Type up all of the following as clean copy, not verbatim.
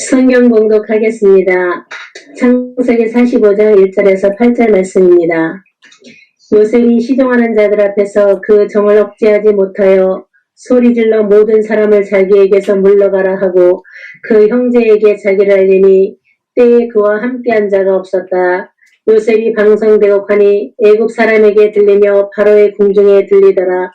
성경 봉독하겠습니다. 창세기 45장 1절에서 8절 말씀입니다. 요셉이 시종하는 자들 앞에서 그 정을 억제하지 못하여 소리질러 모든 사람을 자기에게서 물러가라 하고 그 형제에게 자기를 알리니 때에 그와 함께한 자가 없었다. 요셉이 방성되고 하니 애굽 사람에게 들리며 바로의 궁중에 들리더라.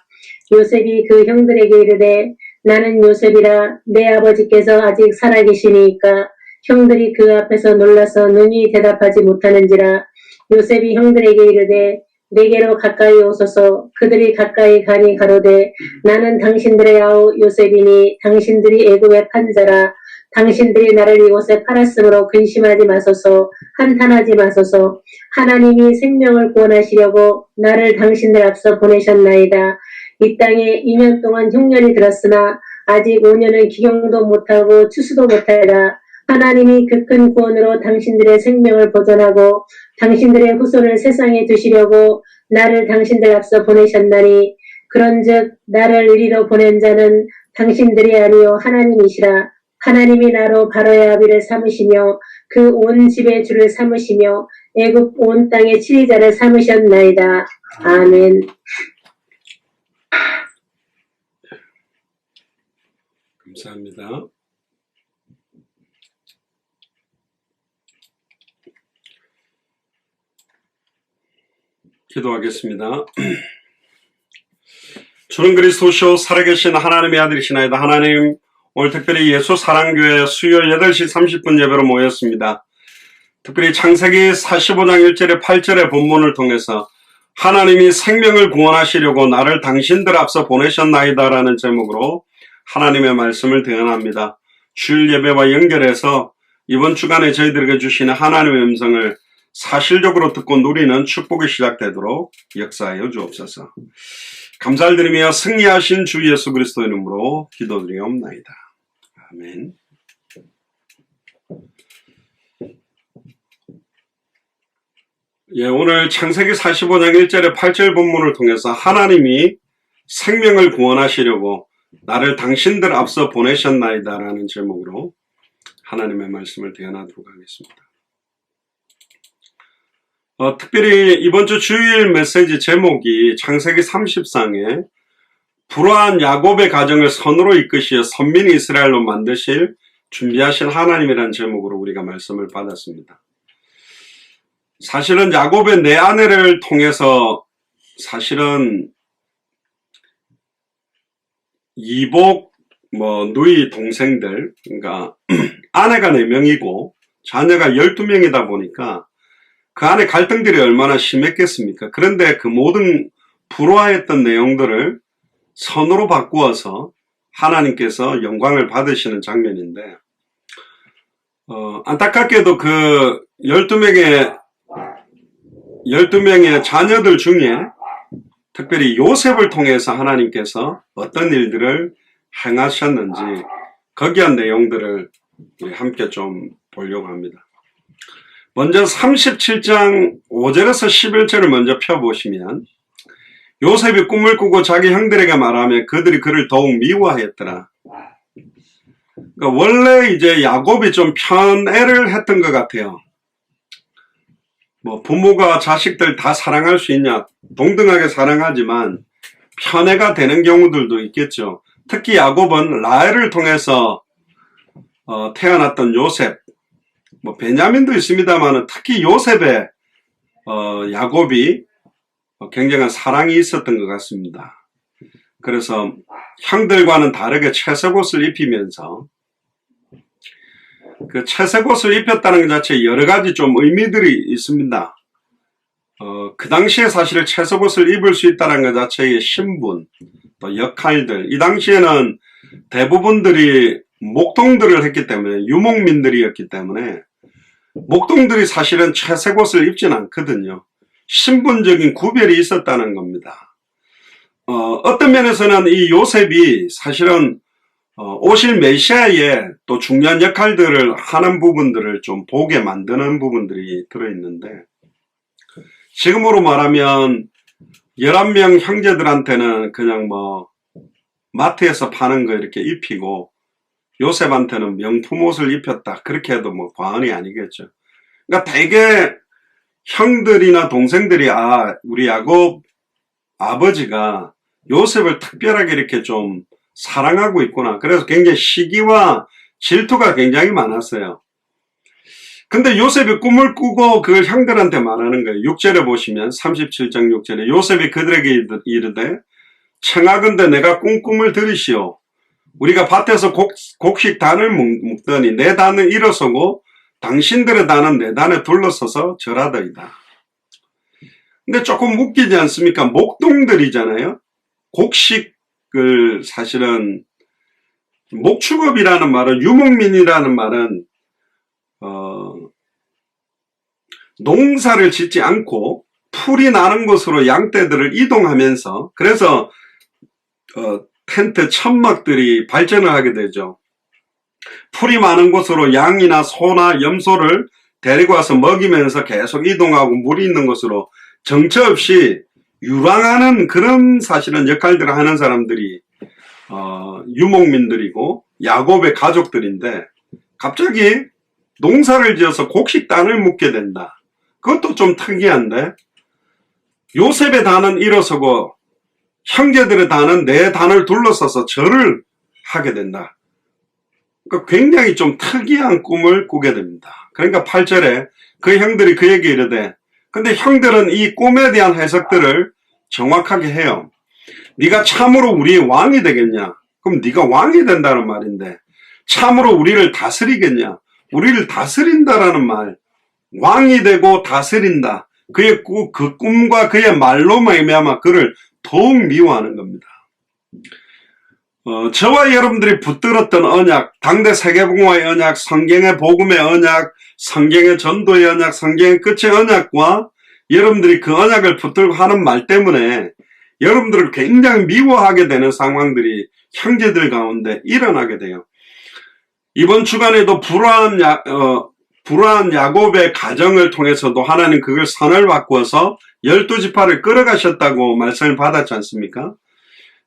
요셉이 그 형들에게 이르되 나는 요셉이라. 내 아버지께서 아직 살아계시니까 형들이 그 앞에서 놀라서 능히 대답하지 못하는지라. 요셉이 형들에게 이르되 내게로 가까이 오소서. 그들이 가까이 가니 가로되 나는 당신들의 아우 요셉이니 당신들이 애굽의 판자라. 당신들이 나를 이곳에 팔았으므로 근심하지 마소서. 한탄하지 마소서. 하나님이 생명을 구원하시려고 나를 당신들 앞서 보내셨나이다. 이 땅에 2년 동안 흉년이 들었으나 아직 5년은 기경도 못하고 추수도 못하리라. 하나님이 그 큰 구원으로 당신들의 생명을 보존하고 당신들의 후손을 세상에 두시려고 나를 당신들 앞서 보내셨나니 그런즉 나를 이리로 보낸 자는 당신들이 아니요 하나님이시라. 하나님이 나로 바로의 아비를 삼으시며 그 온 집의 주를 삼으시며 애굽 온 땅의 치리자를 삼으셨나이다. 아멘. 감사합니다. 기도하겠습니다. 주는 그리스도시요 살아계신 하나님의 아들이시나이다. 하나님, 오늘 특별히 예수 사랑교회 수요일 8시 30분 예배로 모였습니다. 특별히 창세기 45장 1절에 8절의 본문을 통해서 하나님이 생명을 구원하시려고 나를 당신들 앞서 보내셨나이다 라는 제목으로 하나님의 말씀을 대언합니다. 주일 예배와 연결해서 이번 주간에 저희들에게 주시는 하나님의 음성을 사실적으로 듣고 누리는 축복이 시작되도록 역사하여 주옵소서. 감사를 드리며 승리하신 주 예수 그리스도의 이름으로 기도드리옵나이다. 아멘. 오늘 창세기 45장 1절에 8절 본문을 통해서 하나님이 생명을 구원하시려고 나를 당신들 앞서 보내셨나이다 라는 제목으로 하나님의 말씀을 대언하도록 하겠습니다. 특별히 이번 주 주일 메시지 제목이 창세기 30장에 불화한 야곱의 가정을 선으로 이끄시어 선민 이스라엘로 만드실 준비하신 하나님이라는 제목으로 우리가 말씀을 받았습니다. 사실은 야곱의 네 아내를 통해서 사실은 이복, 누이 동생들, 그러니까 아내가 4명이고 자녀가 12명이다 보니까 그 안에 갈등들이 얼마나 심했겠습니까? 그런데 그 모든 불화했던 내용들을 선으로 바꾸어서 하나님께서 영광을 받으시는 장면인데, 안타깝게도 그 12명의 자녀들 중에 특별히 요셉을 통해서 하나님께서 어떤 일들을 행하셨는지 거기한 내용들을 우리 함께 좀 보려고 합니다. 먼저 37장 5절에서 11절을 먼저 펴보시면 요셉이 꿈을 꾸고 자기 형들에게 말하며 그들이 그를 더욱 미워하였더라. 그러니까 원래 이제 야곱이 좀 편애를 했던 것 같아요. 부모가 자식들 다 사랑할 수 있냐? 동등하게 사랑하지만 편애가 되는 경우들도 있겠죠. 특히 야곱은 라헬을 통해서 태어났던 요셉, 베냐민도 있습니다만 특히 요셉의 야곱이 굉장한 사랑이 있었던 것 같습니다. 그래서 형들과는 다르게 채색옷을 입히면서 그 채색옷을 입혔다는 것 자체에 여러 가지 좀 의미들이 있습니다. 그 당시에 사실 채색옷을 입을 수 있다는 것 자체의 신분, 또 역할들, 이 당시에는 대부분들이 목동들을 했기 때문에 유목민들이었기 때문에 목동들이 사실은 채색옷을 입진 않거든요. 신분적인 구별이 있었다는 겁니다. 어떤 면에서는 이 요셉이 사실은 오실 메시아의 또 중요한 역할들을 하는 부분들을 좀 보게 만드는 부분들이 들어있는데, 지금으로 말하면 11명 형제들한테는 그냥 마트에서 파는 거 이렇게 입히고 요셉한테는 명품 옷을 입혔다. 그렇게 해도 뭐 과언이 아니겠죠. 그러니까 대개 형들이나 동생들이 우리 야곱 아버지가 요셉을 특별하게 이렇게 좀 사랑하고 있구나. 그래서 굉장히 시기와 질투가 굉장히 많았어요. 근데 요셉이 꿈을 꾸고 그걸 형들한테 말하는 거예요. 6절에 보시면 37장 6절에 요셉이 그들에게 이르되 청하건대 내가 꿈을 들으시오. 우리가 밭에서 곡식 단을 묶더니 내 단은 일어서고 당신들의 단은 내 단에 둘러서서 절하더이다. 근데 조금 웃기지 않습니까? 목동들이잖아요. 곡식을 사실은 목축업이라는 말은 유목민이라는 말은 농사를 짓지 않고 풀이 나는 곳으로 양떼들을 이동하면서 그래서 텐트 천막들이 발전을 하게 되죠. 풀이 많은 곳으로 양이나 소나 염소를 데리고 와서 먹이면서 계속 이동하고 물이 있는 곳으로 정처 없이 유랑하는 그런 사실은 역할들을 하는 사람들이 유목민들이고 야곱의 가족들인데 갑자기 농사를 지어서 곡식단을 묶게 된다. 그것도 좀 특이한데 요셉의 단은 일어서고 형제들의 단은 내 단을 둘러서서 절을 하게 된다. 그러니까 굉장히 좀 특이한 꿈을 꾸게 됩니다. 그러니까 8절에 그 형들이 그에게 이르되 근데 형들은 이 꿈에 대한 해석들을 정확하게 해요. 네가 참으로 우리의 왕이 되겠냐? 그럼 네가 왕이 된다는 말인데 참으로 우리를 다스리겠냐? 우리를 다스린다라는 말, 왕이 되고 다스린다. 그의 그 꿈과 그의 말로 말미암아 그를 더욱 미워하는 겁니다. 저와 여러분들이 붙들었던 언약, 당대 세계복음화의 언약, 성경의 복음의 언약, 성경의 전도의 언약, 성경의 끝의 언약과 여러분들이 그 언약을 붙들고 하는 말 때문에 여러분들을 굉장히 미워하게 되는 상황들이 형제들 가운데 일어나게 돼요. 이번 주간에도 불화한 야곱의 가정을 통해서도 하나님 그걸 선을 바꾸어서 12지파를 끌어가셨다고 말씀을 받았지 않습니까?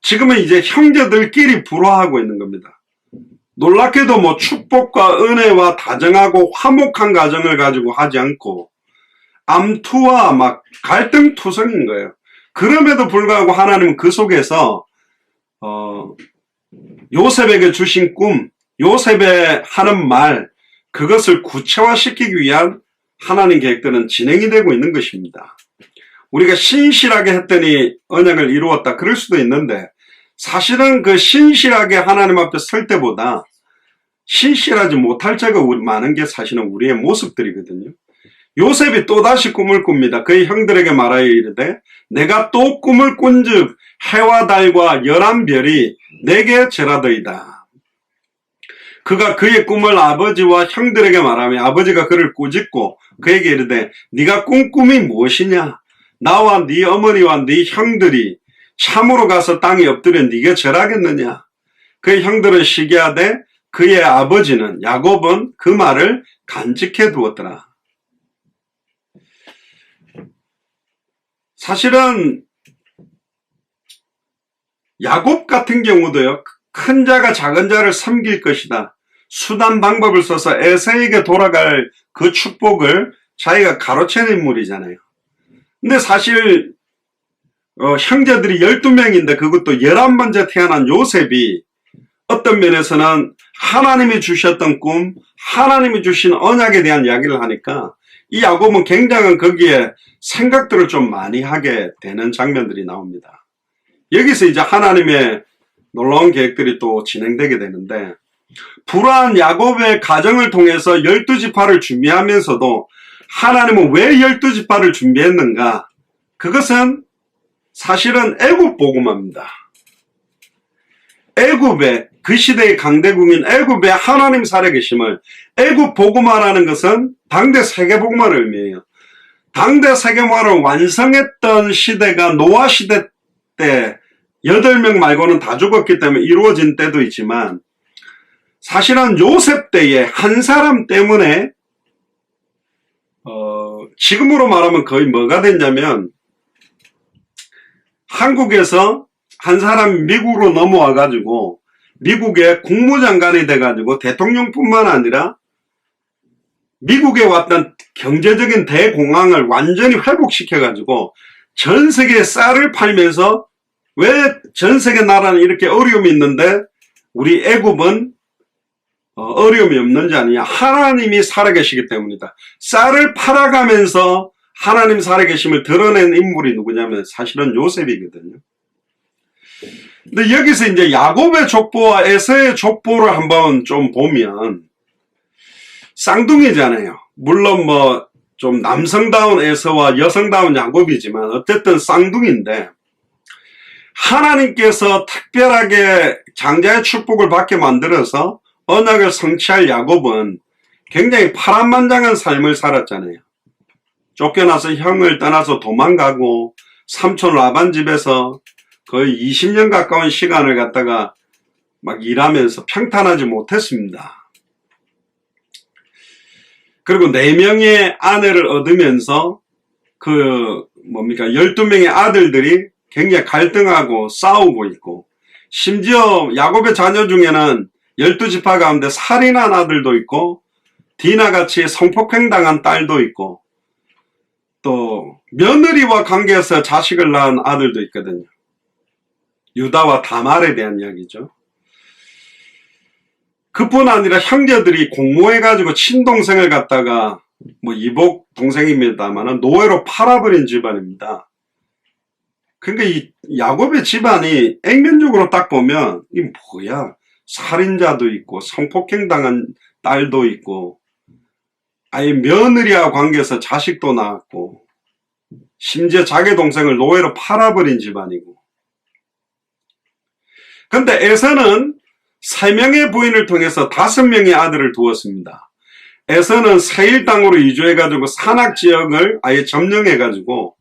지금은 이제 형제들끼리 불화하고 있는 겁니다. 놀랍게도 뭐 축복과 은혜와 다정하고 화목한 가정을 가지고 하지 않고 암투와 막 갈등투성인 거예요. 그럼에도 불구하고 하나님은 그 속에서 요셉에게 주신 꿈, 요셉의 하는 말, 그것을 구체화시키기 위한 하나님 계획들은 진행이 되고 있는 것입니다. 우리가 신실하게 했더니 언약을 이루었다 그럴 수도 있는데 사실은 그 신실하게 하나님 앞에 설 때보다 신실하지 못할 때가 많은 게 사실은 우리의 모습들이거든요. 요셉이 또다시 꿈을 꿉니다. 그의 형들에게 말하여 이르되 내가 또 꿈을 꾼즉 해와 달과 11별이 내게 절하더이다. 그가 그의 꿈을 아버지와 형들에게 말하며 아버지가 그를 꾸짖고 그에게 이르되 네가 꾼 꿈이 무엇이냐? 나와 네 어머니와 네 형들이 참으로 가서 땅에 엎드려 네게 절하겠느냐? 그의 형들은 시기하되 그의 아버지는 야곱은 그 말을 간직해 두었더라. 사실은 야곱 같은 경우도요. 큰 자가 작은 자를 섬길 것이다. 수단 방법을 써서 에서에게 돌아갈 그 축복을 자기가 가로챈 인물이잖아요. 근데 사실 형제들이 12명인데 그것도 11번째 태어난 요셉이 어떤 면에서는 하나님이 주셨던 꿈, 하나님이 주신 언약에 대한 이야기를 하니까 이 야곱은 굉장히 거기에 생각들을 좀 많이 하게 되는 장면들이 나옵니다. 여기서 이제 하나님의 놀라운 계획들이 또 진행되게 되는데 불화한 야곱의 가정을 통해서 12지파를 준비하면서도 하나님은 왜 12지파를 준비했는가? 그것은 사실은 애굽 복음화입니다. 애굽의 그 시대의 강대국인 애굽의 하나님 살아계심을 애굽 복음화라는 것은 당대 세계복음화를 의미해요. 당대 세계복음화를 완성했던 시대가 노아 시대 때 8명 말고는 다 죽었기 때문에 이루어진 때도 있지만 사실은 요셉 때에 한 사람 때문에 지금으로 말하면 거의 뭐가 됐냐면 한국에서 한 사람이 미국으로 넘어와 가지고 미국의 국무장관이 돼가지고 대통령뿐만 아니라 미국에 왔던 경제적인 대공황을 완전히 회복시켜가지고 전 세계에 쌀을 팔면서 왜 전 세계 나라는 이렇게 어려움이 있는데 우리 애굽은 어려움이 없는지 아니냐. 하나님이 살아계시기 때문이다. 쌀을 팔아가면서 하나님 살아계심을 드러낸 인물이 누구냐면 사실은 요셉이거든요. 근데 여기서 이제 야곱의 족보와 에서의 족보를 한번 좀 보면 쌍둥이잖아요. 물론 뭐 좀 남성다운 에서와 여성다운 야곱이지만 어쨌든 쌍둥이인데 하나님께서 특별하게 장자의 축복을 받게 만들어서 언약을 성취할 야곱은 굉장히 파란만장한 삶을 살았잖아요. 쫓겨나서 형을 떠나서 도망가고 삼촌 라반 집에서 거의 20년 가까운 시간을 갖다가 막 일하면서 평탄하지 못했습니다. 그리고 4명의 아내를 얻으면서 12명의 아들들이 굉장히 갈등하고 싸우고 있고 심지어 야곱의 자녀 중에는 12지파 가운데 살인한 아들도 있고 디나같이 성폭행당한 딸도 있고 또 며느리와 관계에서 자식을 낳은 아들도 있거든요. 유다와 다말에 대한 이야기죠. 그뿐 아니라 형제들이 공모해가지고 친동생을 갖다가 이복 동생입니다만은 노예로 팔아버린 집안입니다. 그러니까 이 야곱의 집안이 액면적으로 딱 보면 이 뭐야? 살인자도 있고 성폭행당한 딸도 있고 아예 며느리와 관계에서 자식도 낳았고 심지어 자기 동생을 노예로 팔아버린 집안이고. 근데 에서는 3명의 부인을 통해서 5명의 아들을 두었습니다. 에서는 세일 땅으로 이주해가지고 산악 지역을 아예 점령해가지고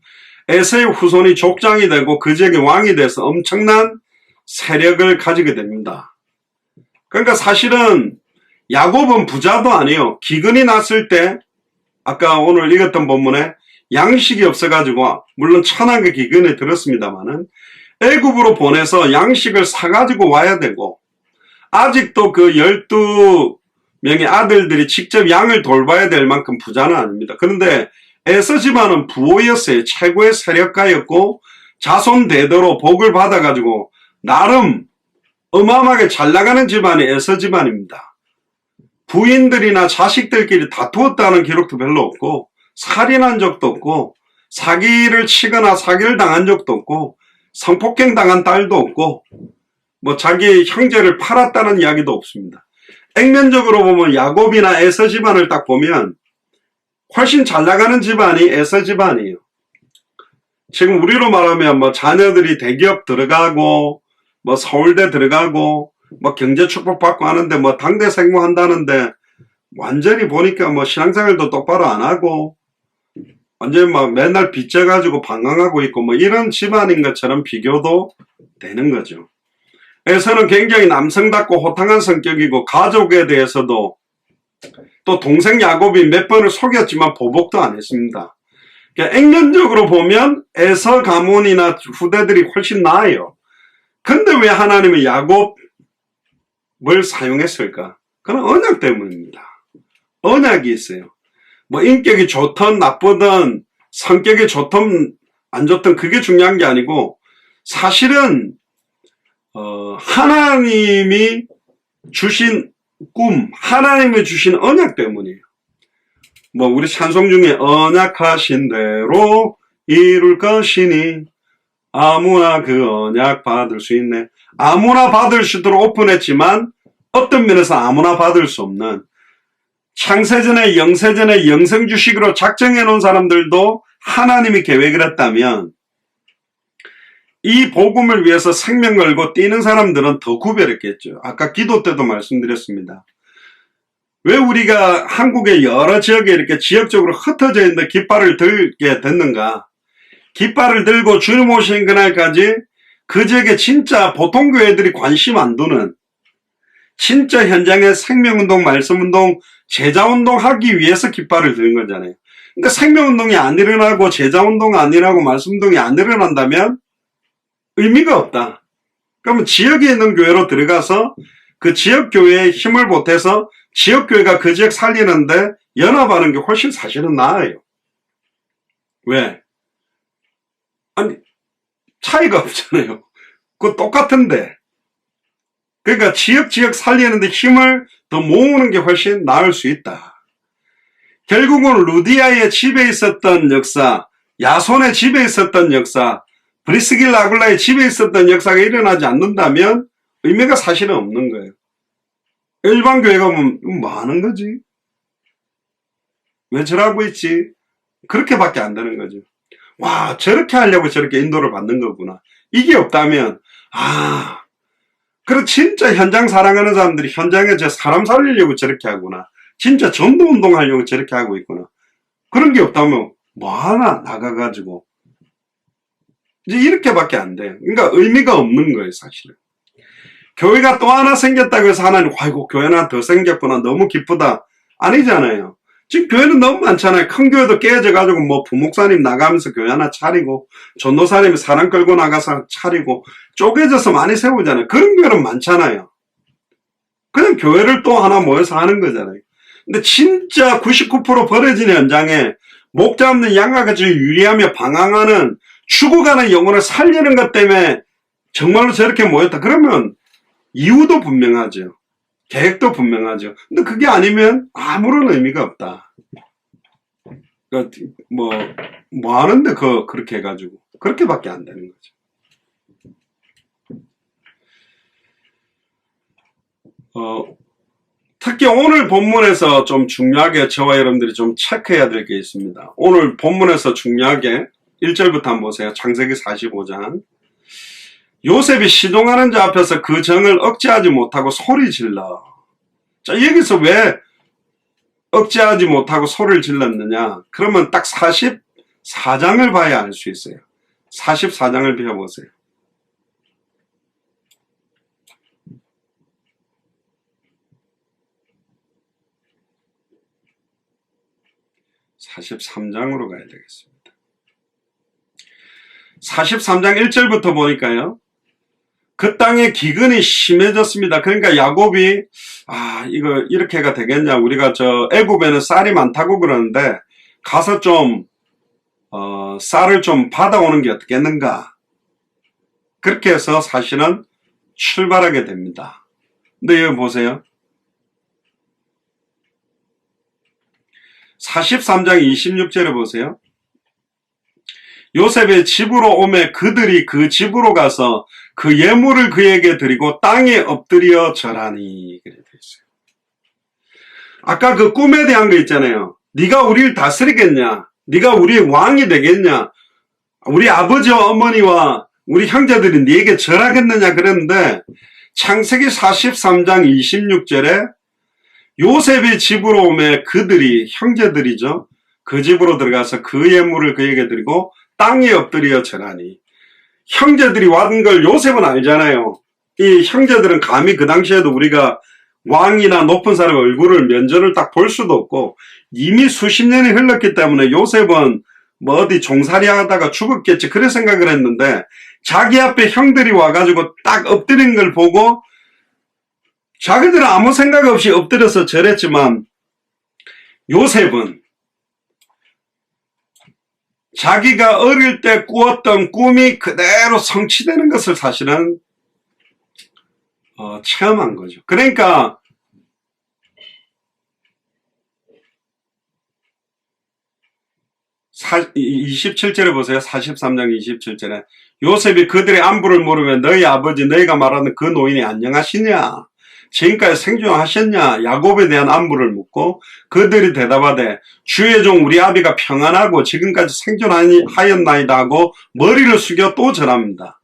에서의 후손이 족장이 되고 그 지역의 왕이 돼서 엄청난 세력을 가지게 됩니다. 그러니까 사실은 야곱은 부자도 아니에요. 기근이 났을 때 아까 오늘 읽었던 본문에 양식이 없어가지고 물론 천하의 기근에 들었습니다만은 애굽으로 보내서 양식을 사가지고 와야 되고 아직도 그 12명의 아들들이 직접 양을 돌봐야 될 만큼 부자는 아닙니다. 그런데 에서 집안은 부호였어요. 최고의 세력가였고 자손 대대로 복을 받아가지고 나름 어마어마하게 잘 나가는 집안이 에서 집안입니다. 부인들이나 자식들끼리 다투었다는 기록도 별로 없고 살인한 적도 없고 사기를 치거나 사기를 당한 적도 없고 성폭행 당한 딸도 없고 자기 형제를 팔았다는 이야기도 없습니다. 액면적으로 보면 야곱이나 에서 집안을 딱 보면 훨씬 잘 나가는 집안이 에서 집안이에요. 지금 우리로 말하면 자녀들이 대기업 들어가고 서울대 들어가고 경제 축복 받고 하는데 당대 생모한다는데 완전히 보니까 신앙생활도 똑바로 안 하고 완전히 맨날 빚져가지고 방황하고 있고 이런 집안인 것처럼 비교도 되는 거죠. 에서는 굉장히 남성답고 호탕한 성격이고 가족에 대해서도 또 동생 야곱이 몇 번을 속였지만 보복도 안 했습니다. 그러니까 액면적으로 보면 에서 가문이나 후대들이 훨씬 나아요. 근데 왜 하나님은 야곱을 사용했을까? 그건 언약 때문입니다. 언약이 있어요. 인격이 좋든 나쁘든 성격이 좋든 안 좋든 그게 중요한 게 아니고 사실은 하나님이 주신 꿈, 하나님이 주신 언약 때문이에요. 우리 찬송 중에 언약하신 대로 이룰 것이니 아무나 그 언약 받을 수 있네. 아무나 받을 수 있도록 오픈했지만 어떤 면에서 아무나 받을 수 없는 창세전에 영세전에 영생주식으로 작정해 놓은 사람들도 하나님이 계획을 했다면 이 복음을 위해서 생명 걸고 뛰는 사람들은 더 구별했겠죠. 아까 기도 때도 말씀드렸습니다. 왜 우리가 한국의 여러 지역에 이렇게 지역적으로 흩어져 있는데 깃발을 들게 됐는가? 깃발을 들고 주님 오시는 그날까지 그 지역에 진짜 보통 교회들이 관심 안 두는 진짜 현장에 생명운동, 말씀운동, 제자운동 하기 위해서 깃발을 드는 거잖아요. 그러니까 생명운동이 안 일어나고 제자운동 안 일어나고 말씀운동이 안 일어난다면 의미가 없다. 그러면 지역에 있는 교회로 들어가서 그 지역 교회에 힘을 보태서 지역 교회가 그 지역 살리는데 연합하는 게 훨씬 사실은 나아요. 왜? 아니, 차이가 없잖아요. 그거 똑같은데. 그러니까 지역 살리는데 힘을 더 모으는 게 훨씬 나을 수 있다. 결국은 루디아의 집에 있었던 역사, 야손의 집에 있었던 역사, 브리스길라 아굴라의 집에 있었던 역사가 일어나지 않는다면 의미가 사실은 없는 거예요. 일반 교회가 뭐 하는 거지? 왜 저러고 있지? 그렇게밖에 안 되는 거죠. 와, 저렇게 하려고 저렇게 인도를 받는 거구나. 이게 없다면, 그래, 진짜 현장 사랑하는 사람들이 현장에 저 사람 살리려고 저렇게 하구나. 진짜 전도 운동하려고 저렇게 하고 있구나. 그런 게 없다면, 뭐 하나 나가가지고. 이제 이렇게밖에 안 돼요. 그러니까 의미가 없는 거예요, 사실은. 교회가 또 하나 생겼다고 해서 하나님, 아이고, 교회 하나 더 생겼구나. 너무 기쁘다. 아니잖아요. 지금 교회는 너무 많잖아요. 큰 교회도 깨져가지고 뭐 부목사님 나가면서 교회 하나 차리고 전도사님이 사람 끌고 나가서 차리고 쪼개져서 많이 세우잖아요. 그런 교회는 많잖아요. 그냥 교회를 또 하나 모여서 하는 거잖아요. 근데 진짜 99% 벌어진 현장에 목 잡는 양과 같이 유리하며 방황하는 죽어가는 영혼을 살리는 것 때문에 정말로 저렇게 모였다. 그러면 이유도 분명하죠. 계획도 분명하죠. 근데 그게 아니면 아무런 의미가 없다. 그러니까 뭐 하는데 그렇게 해가지고 그렇게밖에 안 되는 거죠. 특히 오늘 본문에서 좀 중요하게 저와 여러분들이 좀 체크해야 될 게 있습니다. 오늘 본문에서 중요하게 1절부터 한번 보세요. 창세기 45장. 요셉이 시종하는 자 앞에서 그 정을 억제하지 못하고 소리 질러. 자, 여기서 왜 억제하지 못하고 소리를 질렀느냐? 그러면 딱 44장을 봐야 알 수 있어요. 44장을 펴보세요. 43장으로 가야 되겠습니다. 43장 1절부터 보니까요. 그 땅의 기근이 심해졌습니다. 그러니까 야곱이 이거 이렇게가 되겠냐. 우리가 애굽에는 쌀이 많다고 그러는데 가서 좀 쌀을 좀 받아오는 게 어떻겠는가. 그렇게 해서 사실은 출발하게 됩니다. 근데 여기 보세요. 43장 26절에 보세요. 요셉의 집으로 오매 그들이 그 집으로 가서 그 예물을 그에게 드리고 땅에 엎드려 절하니. 그래 돼 있어요. 아까 그 꿈에 대한 거 있잖아요. 네가 우리를 다스리겠냐? 네가 우리의 왕이 되겠냐? 우리 아버지와 어머니와 우리 형제들이 네게 절하겠느냐 그랬는데 창세기 43장 26절에 요셉의 집으로 오매 그들이 형제들이죠. 그 집으로 들어가서 그 예물을 그에게 드리고 땅에 엎드려 절하니. 형제들이 왔는 걸 요셉은 알잖아요. 이 형제들은 감히 그 당시에도 우리가 왕이나 높은 사람의 얼굴을 면전을 딱 볼 수도 없고 이미 수십 년이 흘렀기 때문에 요셉은 뭐 어디 종살이 하다가 죽었겠지 그런 생각을 했는데 자기 앞에 형들이 와가지고 딱 엎드린 걸 보고 자기들은 아무 생각 없이 엎드려서 절했지만 요셉은 자기가 어릴 때 꾸었던 꿈이 그대로 성취되는 것을 사실은 체험한 거죠. 그러니까 27절에 보세요. 43장 27절에 요셉이 그들의 안부를 물으면 너희 아버지 너희가 말하는 그 노인이 안녕하시냐? 지금까지 생존하셨냐? 야곱에 대한 안부를 묻고 그들이 대답하되 주의 종 우리 아비가 평안하고 지금까지 생존하였나이다 하고 머리를 숙여 또 절합니다.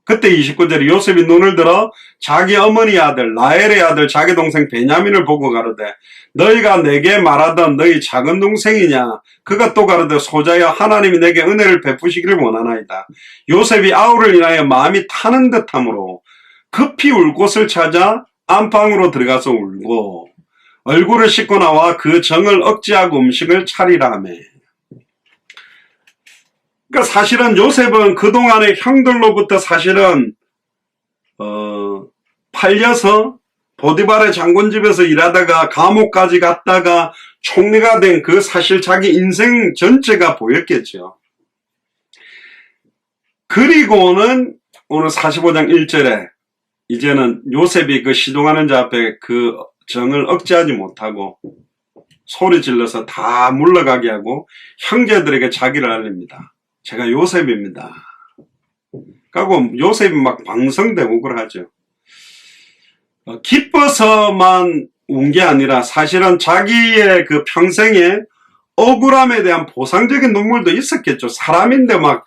그때 29절에 요셉이 눈을 들어 자기 어머니 아들 라헬의 아들 자기 동생 베냐민을 보고 가로되 너희가 내게 말하던 너희 작은 동생이냐? 그가 또 가로되 소자여 하나님이 내게 은혜를 베푸시기를 원하나이다. 요셉이 아우를 인하여 마음이 타는 듯하므로 급히 울 곳을 찾아 안방으로 들어가서 울고 얼굴을 씻고 나와 그 정을 억제하고 음식을 차리라 하며. 그러니까 사실은 요셉은 그동안의 형들로부터 사실은 팔려서 보디발의 장군 집에서 일하다가 감옥까지 갔다가 총리가 된 그 사실 자기 인생 전체가 보였겠죠. 그리고는 오늘 45장 1절에 이제는 요셉이 그 시동하는 자 앞에 그 정을 억제하지 못하고 소리 질러서 다 물러가게 하고 형제들에게 자기를 알립니다. 제가 요셉입니다. 그리고 요셉이 막 방성되고 그러죠. 기뻐서만 운 게 아니라 사실은 자기의 그 평생의 억울함에 대한 보상적인 눈물도 있었겠죠. 사람인데 막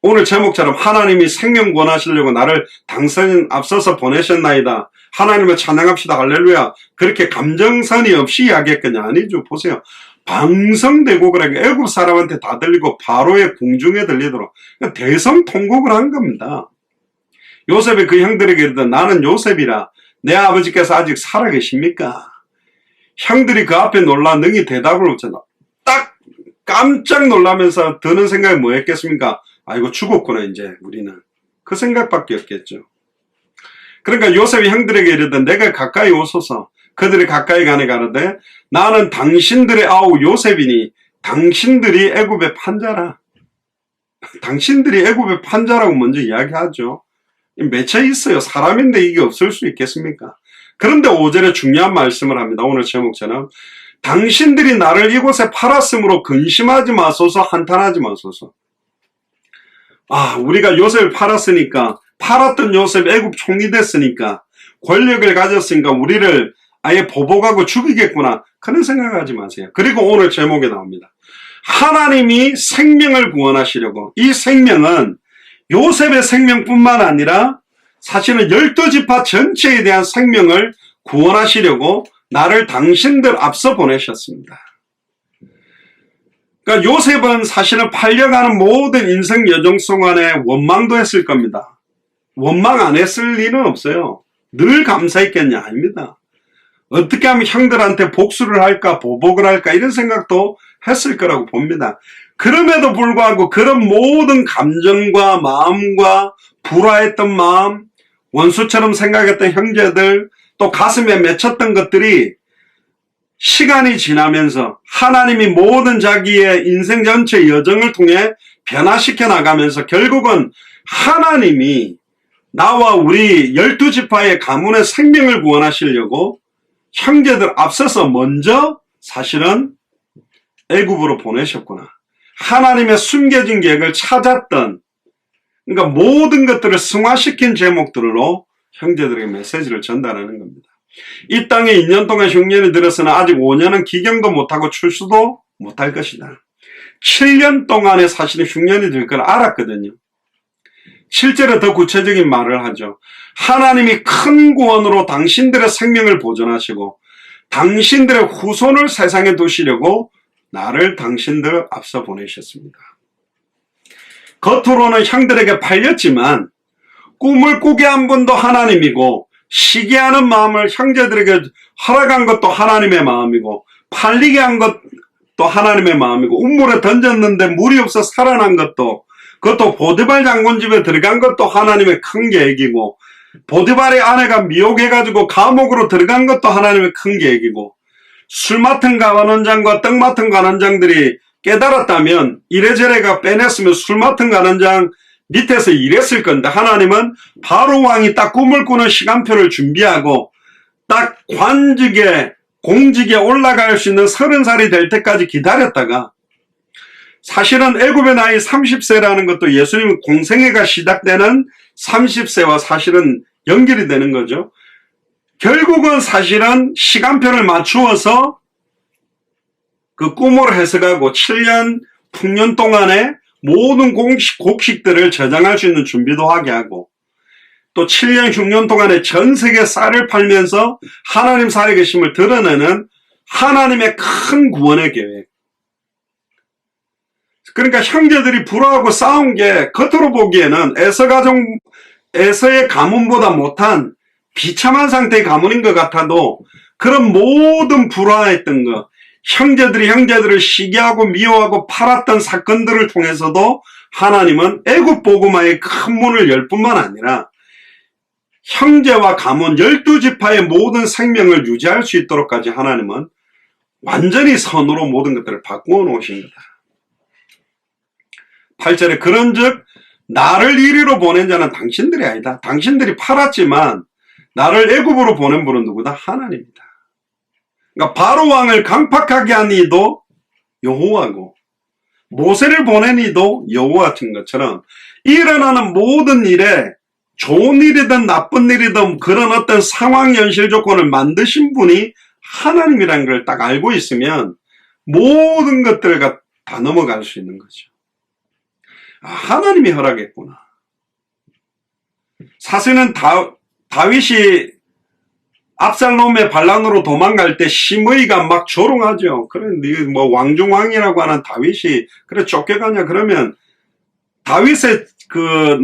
오늘 제목처럼 하나님이 생명 구원하시려고 나를 당선 앞서서 보내셨나이다. 하나님을 찬양합시다. 할렐루야. 그렇게 감정선이 없이 이야기했거냐. 아니죠. 보세요. 방성되고 그러게 애굽 사람한테 다 들리고 바로의 궁중에 들리도록 대성통곡을 한 겁니다. 요셉이 그 형들에게 이르되 나는 요셉이라 내 아버지께서 아직 살아계십니까? 형들이 그 앞에 놀라 능히 대답을 못했나. 딱 깜짝 놀라면서 드는 생각이 뭐였겠습니까? 아이고 죽었구나 이제 우리는. 그 생각밖에 없겠죠. 그러니까 요셉이 형들에게 이르되 내가 가까이 오소서. 그들이 가까이 가네 가로되 나는 당신들의 아우 요셉이니 당신들이 애굽의 판자라. 당신들이 애굽의 판자라고 먼저 이야기하죠. 맺혀 있어요. 사람인데 이게 없을 수 있겠습니까? 그런데 5절에 중요한 말씀을 합니다. 오늘 제목처럼 당신들이 나를 이곳에 팔았으므로 근심하지 마소서 한탄하지 마소서. 우리가 요셉을 팔았으니까 팔았던 요셉 애굽 총리 됐으니까 권력을 가졌으니까 우리를 아예 보복하고 죽이겠구나. 그런 생각하지 마세요. 그리고 오늘 제목에 나옵니다. 하나님이 생명을 구원하시려고. 이 생명은 요셉의 생명뿐만 아니라 사실은 12지파 전체에 대한 생명을 구원하시려고 나를 당신들 앞서 보내셨습니다. 그러니까 요셉은 사실은 팔려가는 모든 인생 여정 동안에 원망도 했을 겁니다. 원망 안 했을 리는 없어요. 늘 감사했겠냐? 아닙니다. 어떻게 하면 형들한테 복수를 할까 보복을 할까 이런 생각도 했을 거라고 봅니다. 그럼에도 불구하고 그런 모든 감정과 마음과 불화했던 마음, 원수처럼 생각했던 형제들, 또 가슴에 맺혔던 것들이 시간이 지나면서 하나님이 모든 자기의 인생 전체 여정을 통해 변화시켜 나가면서 결국은 하나님이 나와 우리 12지파의 가문의 생명을 구원하시려고 형제들 앞서서 먼저 사실은 애굽으로 보내셨구나. 하나님의 숨겨진 계획을 찾았던, 그러니까 모든 것들을 승화시킨 제목들로 형제들에게 메시지를 전달하는 겁니다. 이 땅에 2년 동안 흉년이 들었으나 아직 5년은 기경도 못하고 출수도 못할 것이다. 7년 동안에 사실은 흉년이 들 걸 알았거든요. 실제로 더 구체적인 말을 하죠. 하나님이 큰 구원으로 당신들의 생명을 보존하시고 당신들의 후손을 세상에 두시려고 나를 당신들 앞서 보내셨습니다. 겉으로는 형들에게 팔렸지만 꿈을 꾸게 한 분도 하나님이고 시기하는 마음을 형제들에게 허락한 것도 하나님의 마음이고 팔리게 한 것도 하나님의 마음이고 우물에 던졌는데 물이 없어 살아난 것도 그것도 보디발 장군 집에 들어간 것도 하나님의 큰 계획이고 보디발의 아내가 미혹해가지고 감옥으로 들어간 것도 하나님의 큰 계획이고 술 맡은 관원장과 떡 맡은 관원장들이 깨달았다면 이래저래가 빼냈으면 술 맡은 관원장 밑에서 일했을 건데 하나님은 바로 왕이 딱 꿈을 꾸는 시간표를 준비하고 딱 관직에 공직에 올라갈 수 있는 30살이 될 때까지 기다렸다가 사실은 애굽의 나이 30세라는 것도 예수님 공생애가 시작되는 30세와 사실은 연결이 되는 거죠. 결국은 사실은 시간표를 맞추어서 그 꿈을 해석하고 7년 풍년 동안에 모든 곡식들을 저장할 수 있는 준비도 하게 하고 또 7년 흉년 동안에 전 세계 쌀을 팔면서 하나님 살아계심을 드러내는 하나님의 큰 구원의 계획. 그러니까 형제들이 불화하고 싸운 게 겉으로 보기에는 에서의 가문보다 못한 비참한 상태의 가문인 것 같아도 그런 모든 불화했던 것, 형제들이 형제들을 시기하고 미워하고 팔았던 사건들을 통해서도 하나님은 애굽 복음화의 큰 문을 열 뿐만 아니라 형제와 가문 12지파의 모든 생명을 유지할 수 있도록까지 하나님은 완전히 선으로 모든 것들을 바꾸어 놓으신 거다. 8절에 그런즉 나를 이리로 보낸 자는 당신들이 아니다. 당신들이 팔았지만 나를 애굽으로 보낸 분은 누구다? 하나님이다. 그러니까 바로 왕을 강팍하게 한 이도 여호와고 모세를 보낸 이도 여호와 같은 것처럼 일어나는 모든 일에 좋은 일이든 나쁜 일이든 그런 어떤 상황 현실 조건을 만드신 분이 하나님이라는 걸 딱 알고 있으면 모든 것들을 다 넘어갈 수 있는 거죠. 아, 하나님이 허락했구나. 사실은 다윗이 압살롬의 반란으로 도망갈 때 시므이가 막 조롱하죠. 그래, 뭐 왕중왕이라고 하는 다윗이 그래 쫓겨가냐 그러면 다윗의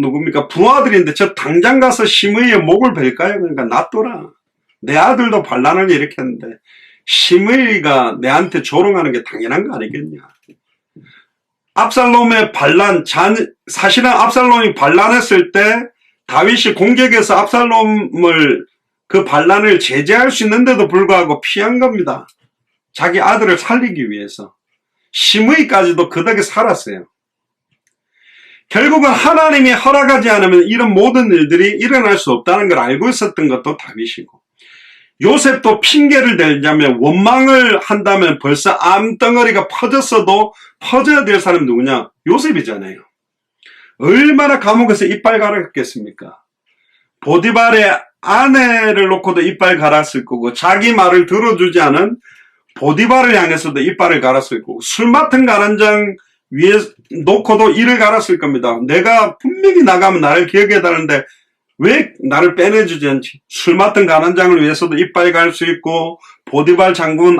누굽니까 부하들인데 저 당장 가서 시므이의 목을 벨까요? 그러니까 놔둬라. 내 아들도 반란을 일으켰는데 시므이가 내한테 조롱하는 게 당연한 거 아니겠냐. 압살롬의 반란, 사실은 압살롬이 반란했을 때 다윗이 공격해서 압살롬을 그 반란을 제재할 수 있는데도 불구하고 피한 겁니다. 자기 아들을 살리기 위해서. 시므이까지도 그 덕에 살았어요. 결국은 하나님이 허락하지 않으면 이런 모든 일들이 일어날 수 없다는 걸 알고 있었던 것도 다윗이고, 요셉도 핑계를 대자면 원망을 한다면 벌써 암덩어리가 퍼졌어도 퍼져야 될 사람이 누구냐? 요셉이잖아요. 얼마나 감옥에서 이빨 갈았겠습니까? 보디발의 아내를 놓고도 이빨 갈았을 거고, 자기 말을 들어주지 않은 보디발을 향해서도 이빨을 갈았을 거고, 술 맡은 가난장 위에 놓고도 이를 갈았을 겁니다. 내가 분명히 나가면 나를 기억해달라는데 왜 나를 빼내주지 않지? 술 맡은 가난장을 위해서도 이빨 갈 수 있고, 보디발 장군의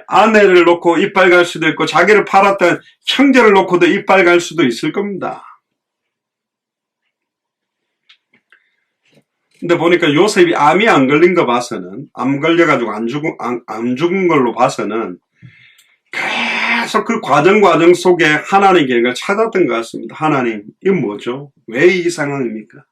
아내를 놓고 이빨 갈 수도 있고, 자기를 팔았던 형제를 놓고도 이빨 갈 수도 있을 겁니다. 근데 보니까 요셉이 암이 안 걸린 거 봐서는, 암 걸려가지고 안 죽은 걸로 봐서는 계속 그 과정 속에 하나님의 계획을 찾았던 것 같습니다. 하나님, 이건 뭐죠? 왜 이 상황입니까?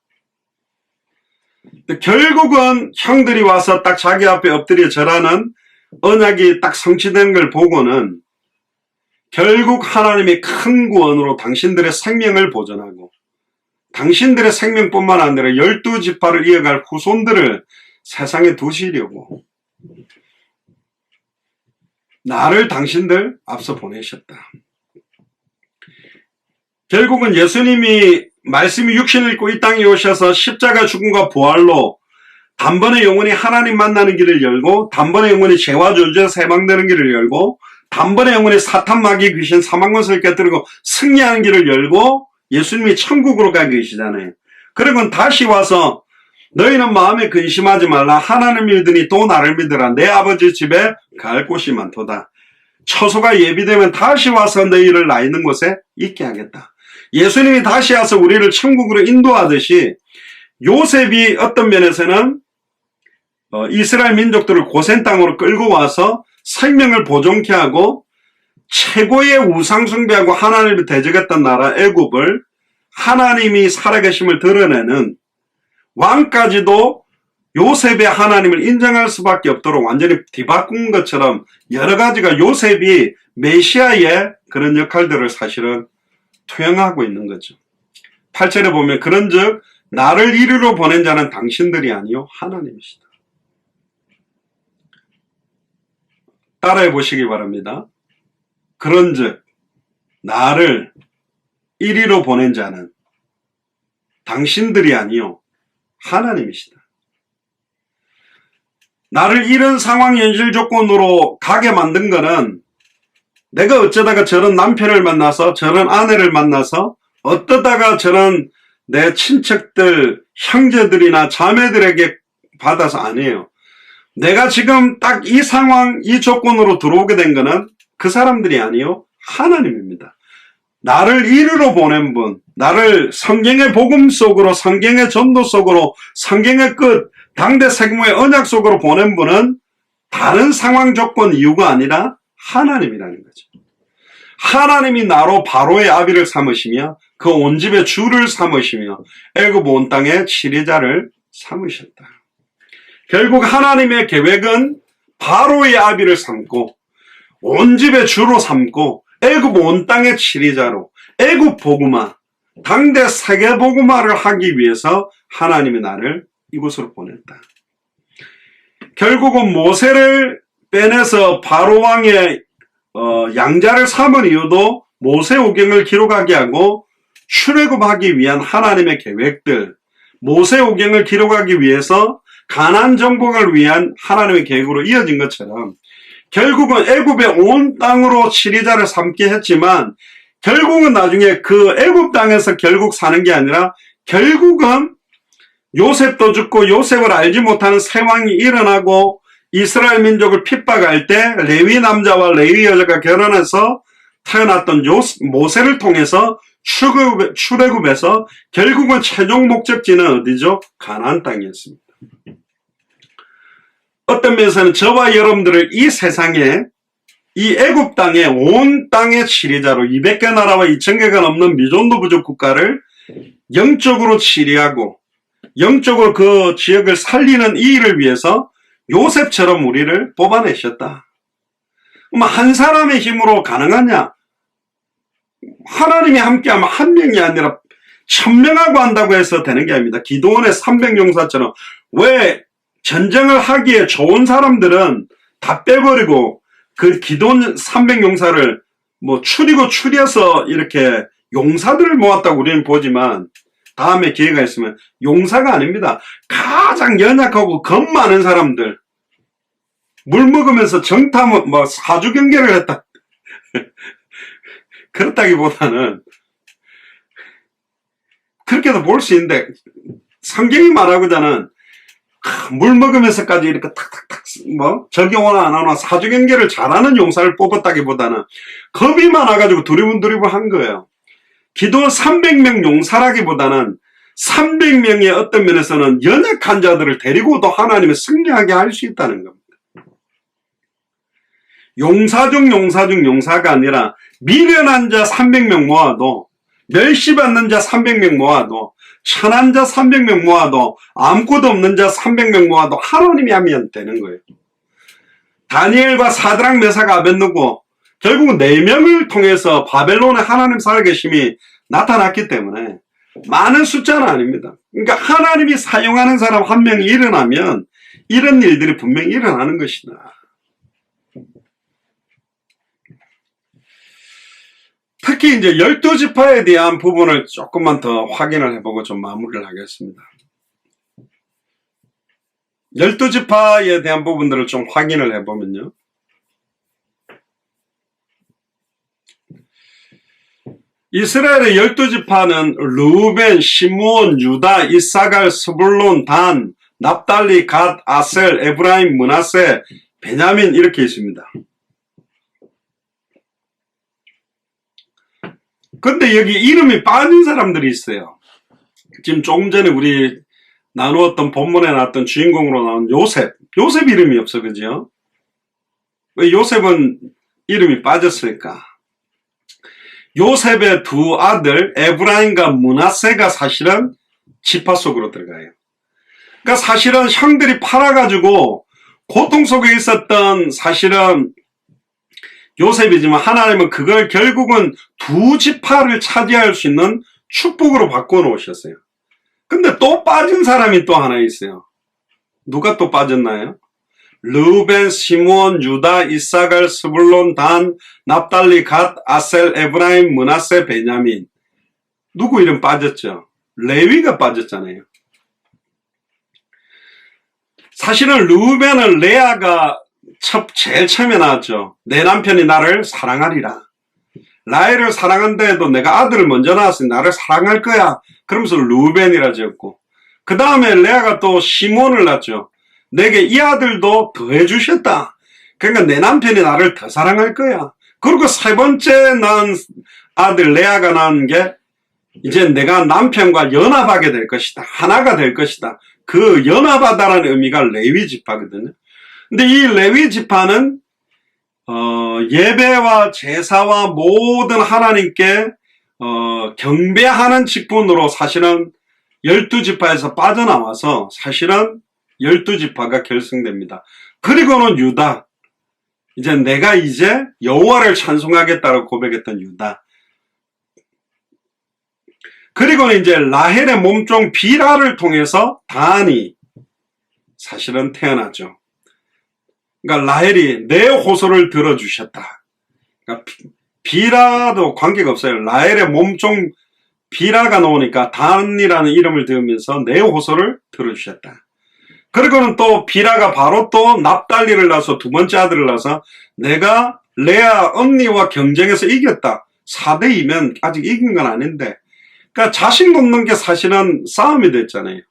결국은 형들이 와서 딱 자기 앞에 엎드려 절하는 언약이 딱 성취된 걸 보고는 결국 하나님이 큰 구원으로 당신들의 생명을 보존하고 당신들의 생명뿐만 아니라 12지파를 이어갈 후손들을 세상에 두시려고 나를 당신들 앞서 보내셨다. 결국은 예수님이 말씀이 육신을 입고 이 땅에 오셔서 십자가 죽음과 부활로 단번에 영원히 하나님 만나는 길을 열고, 단번에 영원히 죄와 저주에서 해방되는 길을 열고, 단번에 영원히 사탄 마귀 귀신 사망권세를 깨뜨리고 승리하는 길을 열고 예수님이 천국으로 가 계시잖아요. 그리고 다시 와서 너희는 마음에 근심하지 말라. 하나님을 믿으니 또 나를 믿으라. 내 아버지 집에 갈 곳이 많도다. 처소가 예비되면 다시 와서 너희를 나 있는 곳에 있게 하겠다. 예수님이 다시 와서 우리를 천국으로 인도하듯이 요셉이 어떤 면에서는 이스라엘 민족들을 고센 땅으로 끌고 와서 생명을 보존케 하고 최고의 우상 숭배하고 하나님을 대적했던 나라 애굽을 하나님이 살아계심을 드러내는 왕까지도 요셉의 하나님을 인정할 수밖에 없도록 완전히 뒤바꾼 것처럼 여러 가지가 요셉이 메시아의 그런 역할들을 사실은 투영하고 있는 거죠. 8절에 보면 그런즉 나를 이리로 보낸 자는 당신들이 아니요 하나님이시다. 따라해 보시기 바랍니다. 그런즉 나를 이리로 보낸 자는 당신들이 아니요 하나님이시다. 나를 이런 상황 현실 조건으로 가게 만든 거는 내가 어쩌다가 저런 남편을 만나서 저런 아내를 만나서 어떠다가 저런 내 친척들 형제들이나 자매들에게 받아서 아니에요. 내가 지금 딱 이 상황 이 조건으로 들어오게 된 거는 그 사람들이 아니요 하나님입니다. 나를 이리로 보낸 분, 나를 성경의 복음 속으로, 성경의 전도 속으로, 성경의 끝, 당대 세계의 언약 속으로 보낸 분은 다른 상황 조건 이유가 아니라 하나님이라는 거죠. 하나님이 나로 바로의 아비를 삼으시며 그 그 온 집의 주를 삼으시며 애굽 온 땅의 치리자를 삼으셨다. 결국 하나님의 계획은 바로의 아비를 삼고 온 집의 주로 삼고 애굽 온 땅의 치리자로 애굽 복음화, 당대 세계 복음화를 하기 위해서 하나님이 나를 이곳으로 보냈다. 결국은 모세를 빼내서 바로 왕의 양자를 삼은 이유도 모세오경을 기록하게 하고 출애굽하기 위한 하나님의 계획들, 모세오경을 기록하기 위해서 가나안 정복을 위한 하나님의 계획으로 이어진 것처럼 결국은 애굽의 온 땅으로 치리자를 삼게 했지만 결국은 나중에 그 애굽 땅에서 결국 사는 게 아니라 결국은 요셉도 죽고 요셉을 알지 못하는 새 왕이 일어나고 이스라엘 민족을 핍박할 때 레위 남자와 레위 여자가 결혼해서 태어났던 모세를 통해서 출애굽해서 결국은 최종 목적지는 어디죠? 가나안 땅이었습니다. 어떤 면에서는 저와 여러분들을 이 세상에 이 애굽 땅에 온 땅의 치리자로 200개 나라와 2000개가 넘는 미존도 부족 국가를 영적으로 치리하고 영적으로 그 지역을 살리는 이 일을 위해서 요셉처럼 우리를 뽑아내셨다. 한 사람의 힘으로 가능하냐? 하나님이 함께하면 한 명이 아니라 1000명하고 한다고 해서 되는 게 아닙니다. 기도원의 300용사처럼 왜 전쟁을 하기에 좋은 사람들은 다 빼버리고 그 기도원 300용사를 뭐 추려서 이렇게 용사들을 모았다고 우리는 보지만 다음에 기회가 있으면 용사가 아닙니다. 가장 연약하고 겁 많은 사람들 물 먹으면서 정탐 뭐 사주 경계를 했다. 그렇다기보다는 그렇게도 볼 수 있는데 성경이 말하고자는 물 먹으면서까지 이렇게 탁탁탁 뭐 적용하나 안 하나 사주 경계를 잘하는 용사를 뽑았다기보다는 겁이 많아가지고 두리번두리번 한 거예요. 기도원 300명 용사라기보다는 300명의 어떤 면에서는 연약한 자들을 데리고도 하나님의 승리하게 할 수 있다는 겁니다. 용사 중 용사가 아니라 미련한 자 300명 모아도 멸시받는 자 300명 모아도 천한 자 300명 모아도 아무것도 없는 자 300명 모아도 하나님이 하면 되는 거예요. 다니엘과 사드락 메삭 아벳느고 결국은 4명을 통해서 바벨론의 하나님 살아계심이 나타났기 때문에 많은 숫자는 아닙니다. 그러니까 하나님이 사용하는 사람 한 명이 일어나면 이런 일들이 분명히 일어나는 것이다. 특히 이제 12지파에 대한 부분을 조금만 더 확인을 해보고 좀 마무리를 하겠습니다. 12지파에 대한 부분들을 좀 확인을 해보면요. 이스라엘의 12지파는 르우벤, 시므온, 유다, 이사갈, 스불론, 단, 납달리, 갓, 아셀, 에브라임, 므낫세, 베냐민 이렇게 있습니다. 근데 여기 이름이 빠진 사람들이 있어요. 지금 조금 전에 우리 나누었던 본문에 나왔던 주인공으로 나온 요셉 이름이 없어, 그죠? 왜 요셉은 이름이 빠졌을까? 요셉의 두 아들 에브라임과 므낫세가 사실은 지파 속으로 들어가요. 그러니까 사실은 형들이 팔아가지고 고통 속에 있었던 사실은 요셉이지만 하나님은 그걸 결국은 두 지파를 차지할 수 있는 축복으로 바꿔놓으셨어요. 근데 또 빠진 사람이 또 하나 있어요. 누가 또 빠졌나요? 르우벤, 시므온, 유다, 이사갈, 스불론, 단, 납달리, 갓, 아셀, 에브라임, 므낫세, 베냐민. 누구 이름 빠졌죠? 레위가 빠졌잖아요. 사실은 르우벤은 레아가 제일 처음에 나왔죠. 내 남편이 나를 사랑하리라. 라헬을 사랑한다 해도 내가 아들을 먼저 낳았으니 나를 사랑할 거야. 그러면서 르우벤이라 지었고, 그 다음에 레아가 또 시몬을 낳았죠. 내게 이 아들도 더해 주셨다. 그러니까 내 남편이 나를 더 사랑할 거야. 그리고 세 번째 낳은 아들 레아가 낳은 게 이제 내가 남편과 연합하게 될 것이다. 하나가 될 것이다. 그 연합하다라는 의미가 레위 지파거든요. 근데 이 레위 지파는 예배와 제사와 모든 하나님께 경배하는 직분으로 사실은 12지파에서 빠져나와서 사실은 12지파가 결성됩니다. 그리고는 유다, 내가 이제 여호와를 찬송하겠다고 고백했던 유다. 그리고는 이제 라헬의 몸종 비라를 통해서 단이 사실은 태어나죠. 그러니까 라헬이 내 호소를 들어주셨다. 그러니까 비라도 관계가 없어요. 라헬의 몸종 비라가 나오니까 단이라는 이름을 들으면서 내 호소를 들어주셨다. 그리고는 또 비라가 바로 또 납달리를 낳아서 두 번째 아들을 낳아서 내가 레아 언니와 경쟁해서 이겼다. 4대2면 아직 이긴 건 아닌데. 그러니까 자식 놓는 게 사실은 싸움이 됐잖아요.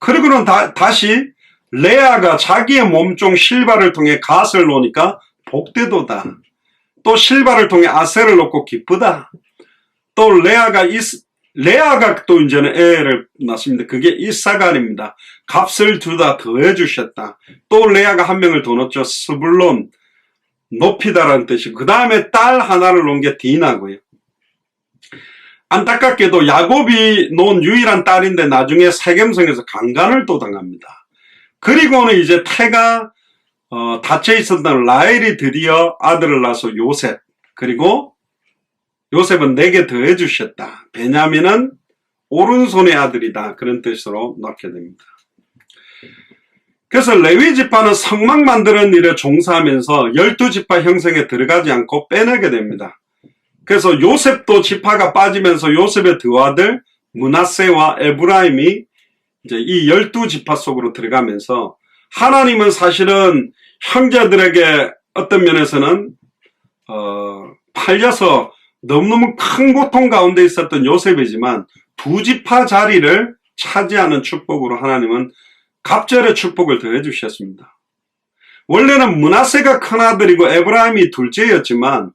그리고는 다시 레아가 자기의 몸종 실바를 통해 갓을 놓으니까 복되도다. 또 실바를 통해 아셀을 놓고 기쁘다. 또 레아가 또 이제는 애를 낳습니다. 그게 이사갈입니다. 값을 두다 더해 주셨다. 또 레아가 한 명을 더 넣었죠. 스불론, 높이다라는 뜻이고, 그 다음에 딸 하나를 놓은 게 디나고요. 안타깝게도 야곱이 놓은 유일한 딸인데 나중에 세겜성에서 강간을 또 당합니다. 그리고는 이제 태가 닫혀 있었던 라헬이 드디어 아들을 낳아서 요셉, 그리고 요셉은 내게 더해 주셨다. 베냐민은 오른손의 아들이다. 그런 뜻으로 넣게 됩니다. 그래서 레위 지파는 성막 만드는 일에 종사하면서 12지파 형성에 들어가지 않고 빼내게 됩니다. 그래서 요셉도 지파가 빠지면서 요셉의 두 아들 므낫세와 에브라임이 이제 이 12지파 속으로 들어가면서 하나님은 사실은 형제들에게 어떤 면에서는 팔려서 너무너무 큰 고통 가운데 있었던 요셉이지만 두 지파 자리를 차지하는 축복으로 하나님은 갑절의 축복을 더해 주셨습니다. 원래는 므낫세가 큰아들이고 에브라임이 둘째였지만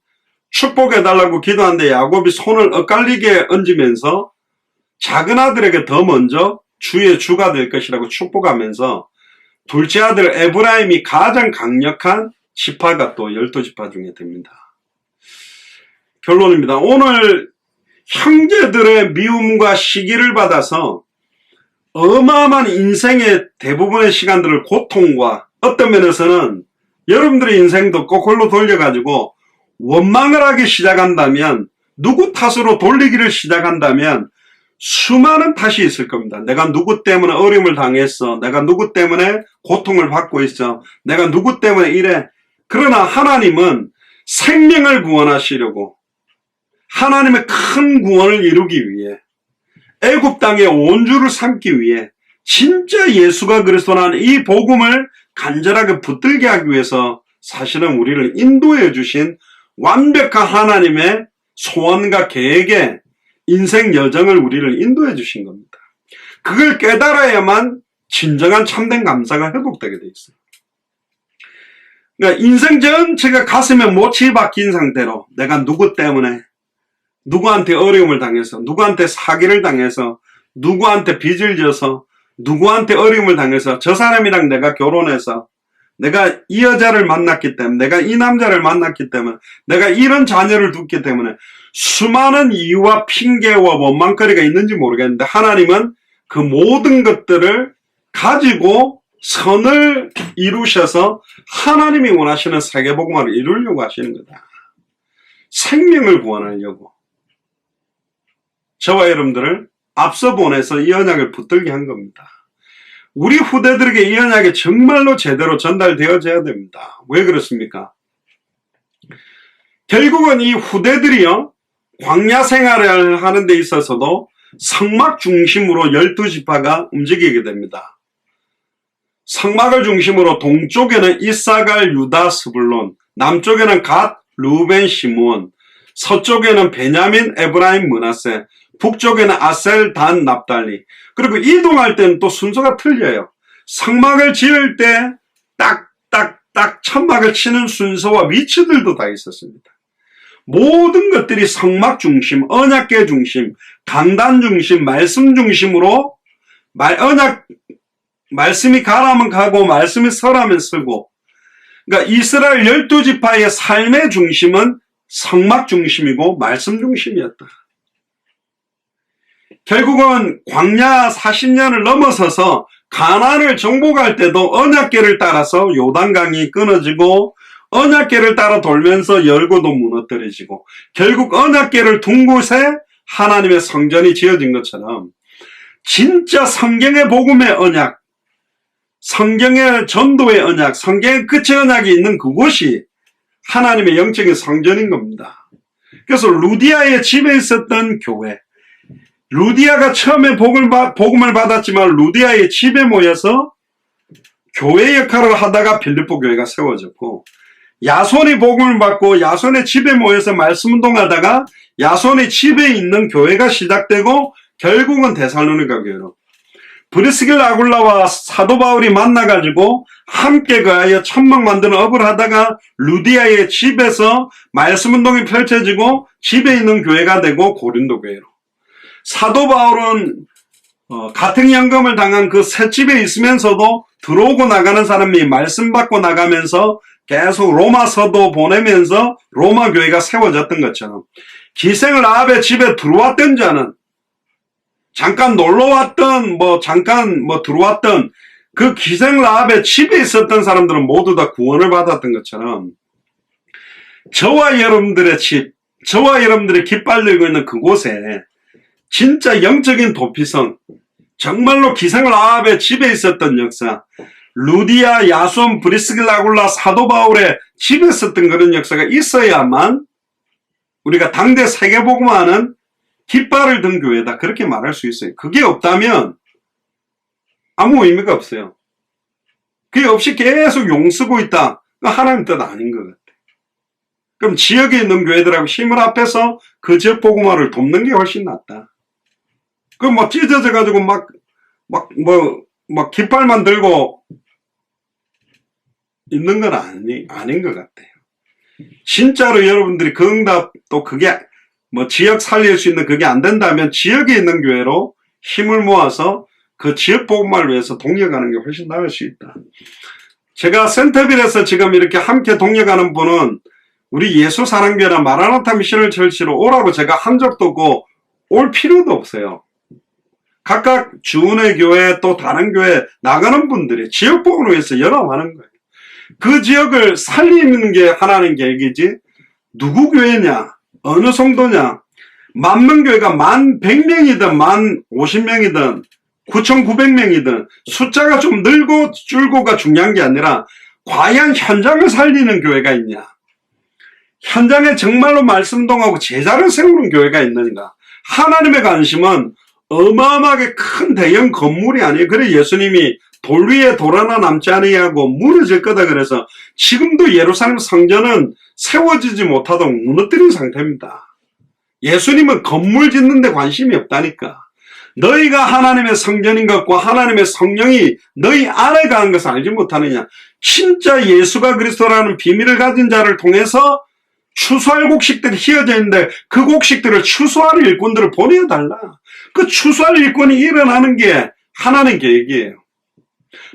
축복해달라고 기도하는데 야곱이 손을 엇갈리게 얹으면서 작은 아들에게 더 먼저 주의 주가 될 것이라고 축복하면서 둘째 아들 에브라임이 가장 강력한 지파가 또 12지파 중에 됩니다. 결론입니다. 오늘 형제들의 미움과 시기를 받아서 어마어마한 인생의 대부분의 시간들을 고통과 어떤 면에서는 여러분들의 인생도 거꾸로 돌려가지고 원망을 하기 시작한다면, 누구 탓으로 돌리기를 시작한다면 수많은 탓이 있을 겁니다. 내가 누구 때문에 어려움을 당했어. 내가 누구 때문에 고통을 받고 있어. 내가 누구 때문에 이래. 그러나 하나님은 생명을 구원하시려고, 하나님의 큰 구원을 이루기 위해, 애굽 땅의 온주를 삼기 위해 진짜 예수가 그리스도라는 이 복음을 간절하게 붙들게 하기 위해서 사실은 우리를 인도해 주신 완벽한 하나님의 소원과 계획에 인생 여정을 우리를 인도해 주신 겁니다. 그걸 깨달아야만 진정한 참된 감사가 회복되게 돼 있어요. 그러니까 인생 전체가 가슴에 못이 박힌 상태로 내가 누구 때문에, 누구한테 어려움을 당해서, 누구한테 사기를 당해서, 누구한테 빚을 져서, 누구한테 어려움을 당해서, 저 사람이랑 내가 결혼해서, 내가 이 여자를 만났기 때문에, 내가 이 남자를 만났기 때문에, 내가 이런 자녀를 뒀기 때문에 수많은 이유와 핑계와 원망거리가 있는지 모르겠는데 하나님은 그 모든 것들을 가지고 선을 이루셔서 하나님이 원하시는 세계복음화를 이루려고 하시는 거다. 생명을 구원하려고 저와 여러분들을 앞서 보내서 이 언약을 붙들게 한 겁니다. 우리 후대들에게 이 언약이 정말로 제대로 전달되어져야 됩니다. 왜 그렇습니까? 결국은 이 후대들이요, 광야 생활을 하는 데 있어서도 성막 중심으로 12지파가 움직이게 됩니다. 성막을 중심으로 동쪽에는 이사갈, 유다, 스불론, 남쪽에는 갓, 루벤, 시므온, 서쪽에는 베냐민, 에브라임, 므낫세, 북쪽에는 아셀, 단, 납달리. 그리고 이동할 때는 또 순서가 틀려요. 성막을 지을 때 딱딱딱 천막을 치는 순서와 위치들도 다 있었습니다. 모든 것들이 성막 중심, 언약궤 중심, 강단 중심, 말씀 중심으로 말씀이 가라면 가고 말씀이 서라면 서고, 그러니까 이스라엘 12지파의 삶의 중심은 성막 중심이고 말씀 중심이었다. 결국은 광야 40년을 넘어서서 가나안을 정복할 때도 언약궤를 따라서 요단강이 끊어지고 언약궤를 따라 돌면서 열고도 무너뜨려지고 결국 언약궤를 둔 곳에 하나님의 성전이 지어진 것처럼 진짜 성경의 복음의 언약, 성경의 전도의 언약, 성경의 끝의 언약이 있는 그곳이 하나님의 영적인 성전인 겁니다. 그래서 루디아의 집에 있었던 교회, 루디아가 처음에 복음을 받았지만 루디아의 집에 모여서 교회 역할을 하다가 빌립보 교회가 세워졌고, 야손이 복음을 받고 야손의 집에 모여서 말씀 운동하다가 야손의 집에 있는 교회가 시작되고 결국은 데살로니가 교회로, 브리스길라 아굴라와 사도 바울이 만나가지고 함께 거하여 천막 만드는 업을 하다가 루디아의 집에서 말씀 운동이 펼쳐지고 집에 있는 교회가 되고 고린도 교회로, 사도 바울은 가택연금을 당한 그 새 집에 있으면서도 들어오고 나가는 사람이 말씀 받고 나가면서 계속 로마서도 보내면서 로마 교회가 세워졌던 것처럼, 기생 라합의 집에 들어왔던 자는 잠깐 놀러왔던 잠깐 들어왔던 그 기생 라합의 집에 있었던 사람들은 모두 다 구원을 받았던 것처럼, 저와 여러분들의 집, 저와 여러분들의 깃발 들고 있는 그곳에 진짜 영적인 도피성, 정말로 기생 라합의 집에 있었던 역사, 루디아, 야손, 브리스길라 아굴라, 사도 바울의 집에 있었던 그런 역사가 있어야만 우리가 당대 세계복음화는 깃발을 든 교회다, 그렇게 말할 수 있어요. 그게 없다면 아무 의미가 없어요. 그게 없이 계속 용쓰고 있다, 하나님 뜻 아닌 것 같아요. 그럼 지역에 있는 교회들하고 힘을 합해서 그 지역 복음화를 돕는 게 훨씬 낫다. 그럼 찢어져가지고 깃발만 들고 있는 건 아닌 것 같아요. 진짜로 여러분들이 그 응답, 또 그게 지역 살릴 수 있는 그게 안 된다면 지역에 있는 교회로 힘을 모아서 그 지역 복음화를 위해서 동력하는 게 훨씬 나을 수 있다. 제가 센터빌에서 지금 이렇게 함께 동력하는 분은 우리 예수사랑교회나 마라나타 미셔널 철치로 오라고 제가 한 적도 없고 올 필요도 없어요. 각각 주은의 교회 또 다른 교회 나가는 분들이 지역 복음을 위해서 연합하는 거예요. 그 지역을 살리는 게 하나님 계획이지, 누구 교회냐, 어느 성도냐, 10,000명교회가 10,100명이든 10,50명이든 9,900명이든 숫자가 좀 늘고 줄고가 중요한 게 아니라 과연 현장을 살리는 교회가 있냐, 현장에 정말로 말씀동하고 제자를 세우는 교회가 있는가. 하나님의 관심은 어마어마하게 큰 대형 건물이 아니에요. 그래 예수님이 돌 위에 돌 하나 남지 아니하고 무너질 거다 그래서 지금도 예루살렘 성전은 세워지지 못하도록 무너뜨린 상태입니다. 예수님은 건물 짓는 데 관심이 없다니까. 너희가 하나님의 성전인 것과 하나님의 성령이 너희 안에 가는 것을 알지 못하느냐. 진짜 예수가 그리스도라는 비밀을 가진 자를 통해서 추수할 곡식들이 휘어져 있는데 그 곡식들을 추수할 일꾼들을 보내달라. 그 추수할 일꾼이 일어나는 게 하나님 계획이에요.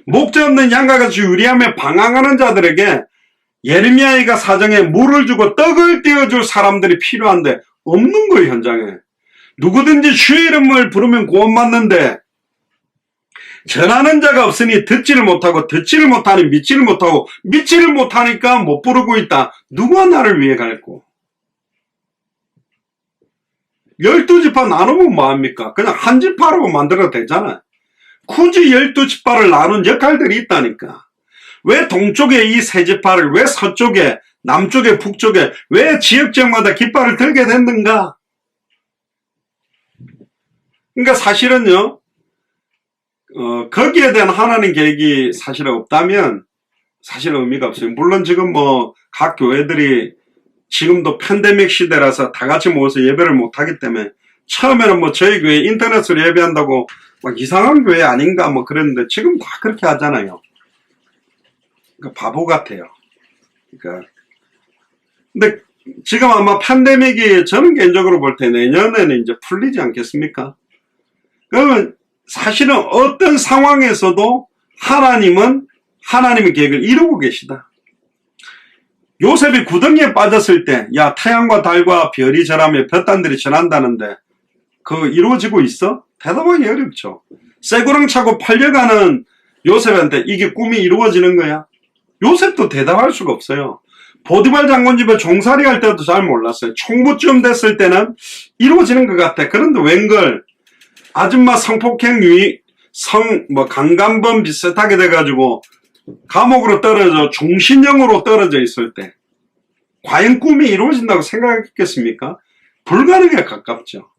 목자 없는 양과 같이 유리하며 방황하는 자들에게 예레미야가 사정에 물을 주고 떡을 떼어줄 사람들이 필요한데 없는 거예요. 현장에 누구든지 주의 이름을 부르면 구원받는데 전하는 자가 없으니 듣지를 못하고 듣지를 못하니 믿지를 못하고 믿지를 못하니까 못 부르고 있다. 누가 나를 위해 갈고. 12지파 나누면 뭐합니까? 그냥 한 지파로 만들어도 되잖아요. 굳이 12지파를 나눈 역할들이 있다니까. 왜 동쪽에 이 세 지파를, 왜 서쪽에, 남쪽에, 북쪽에, 왜 지역지역마다 깃발을 들게 됐는가? 그러니까 사실은요, 거기에 대한 하나님 계획이 사실 없다면 사실 의미가 없어요. 물론 지금 각 교회들이 지금도 팬데믹 시대라서 다 같이 모여서 예배를 못하기 때문에 처음에는 저희 교회 인터넷으로 예배한다고 막 이상한 교회 아닌가 그랬는데 지금 다 그렇게 하잖아요. 그러니까 바보 같아요. 그러니까 근데 지금 아마 팬데믹이 저는 개인적으로 볼 때 내년에는 이제 풀리지 않겠습니까? 그러면 사실은 어떤 상황에서도 하나님은 하나님의 계획을 이루고 계시다. 요셉이 구덩이에 빠졌을 때, 야, 태양과 달과 별이 절하며 볕단들이 절한다는데, 이루어지고 있어? 대답하기 어렵죠. 쇠고랑 차고 팔려가는 요셉한테 이게 꿈이 이루어지는 거야? 요셉도 대답할 수가 없어요. 보디발 장군 집에 종살이 할 때도 잘 몰랐어요. 총무쯤 됐을 때는 이루어지는 것 같아. 그런데 웬걸 아줌마 성폭행 강간범 비슷하게 돼가지고 감옥으로 떨어져 종신형으로 떨어져 있을 때 과연 꿈이 이루어진다고 생각했겠습니까? 불가능에 가깝죠.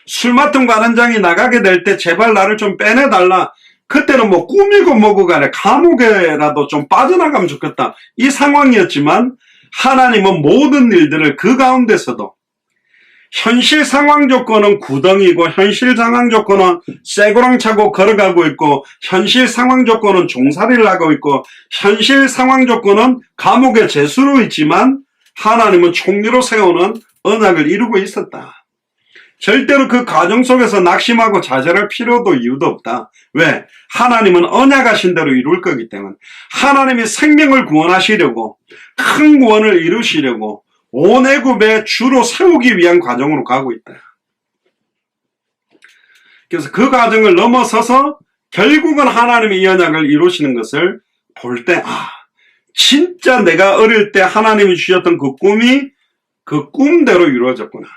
술 맡은 관원장이 나가게 될 때 제발 나를 좀 빼내달라. 그때는 뭐 꿈이고 뭐고 간에 감옥에라도 좀 빠져나가면 좋겠다. 이 상황이었지만 하나님은 모든 일들을 그 가운데서도 현실 상황 조건은 구덩이고 현실 상황 조건은 쇠고랑 차고 걸어가고 있고 현실 상황 조건은 종살이를 하고 있고 현실 상황 조건은 감옥에 죄수로 있지만 하나님은 총리로 세우는 언약을 이루고 있었다. 절대로 그 과정 속에서 낙심하고 좌절할 필요도 이유도 없다. 왜? 하나님은 언약하신 대로 이룰 거기 때문에. 하나님이 생명을 구원하시려고 큰 구원을 이루시려고 온 애굽에 주로 세우기 위한 과정으로 가고 있다. 그래서 그 과정을 넘어서서 결국은 하나님의 이 언약을 이루시는 것을 볼 때 진짜 내가 어릴 때 하나님이 주셨던 그 꿈이 그 꿈대로 이루어졌구나.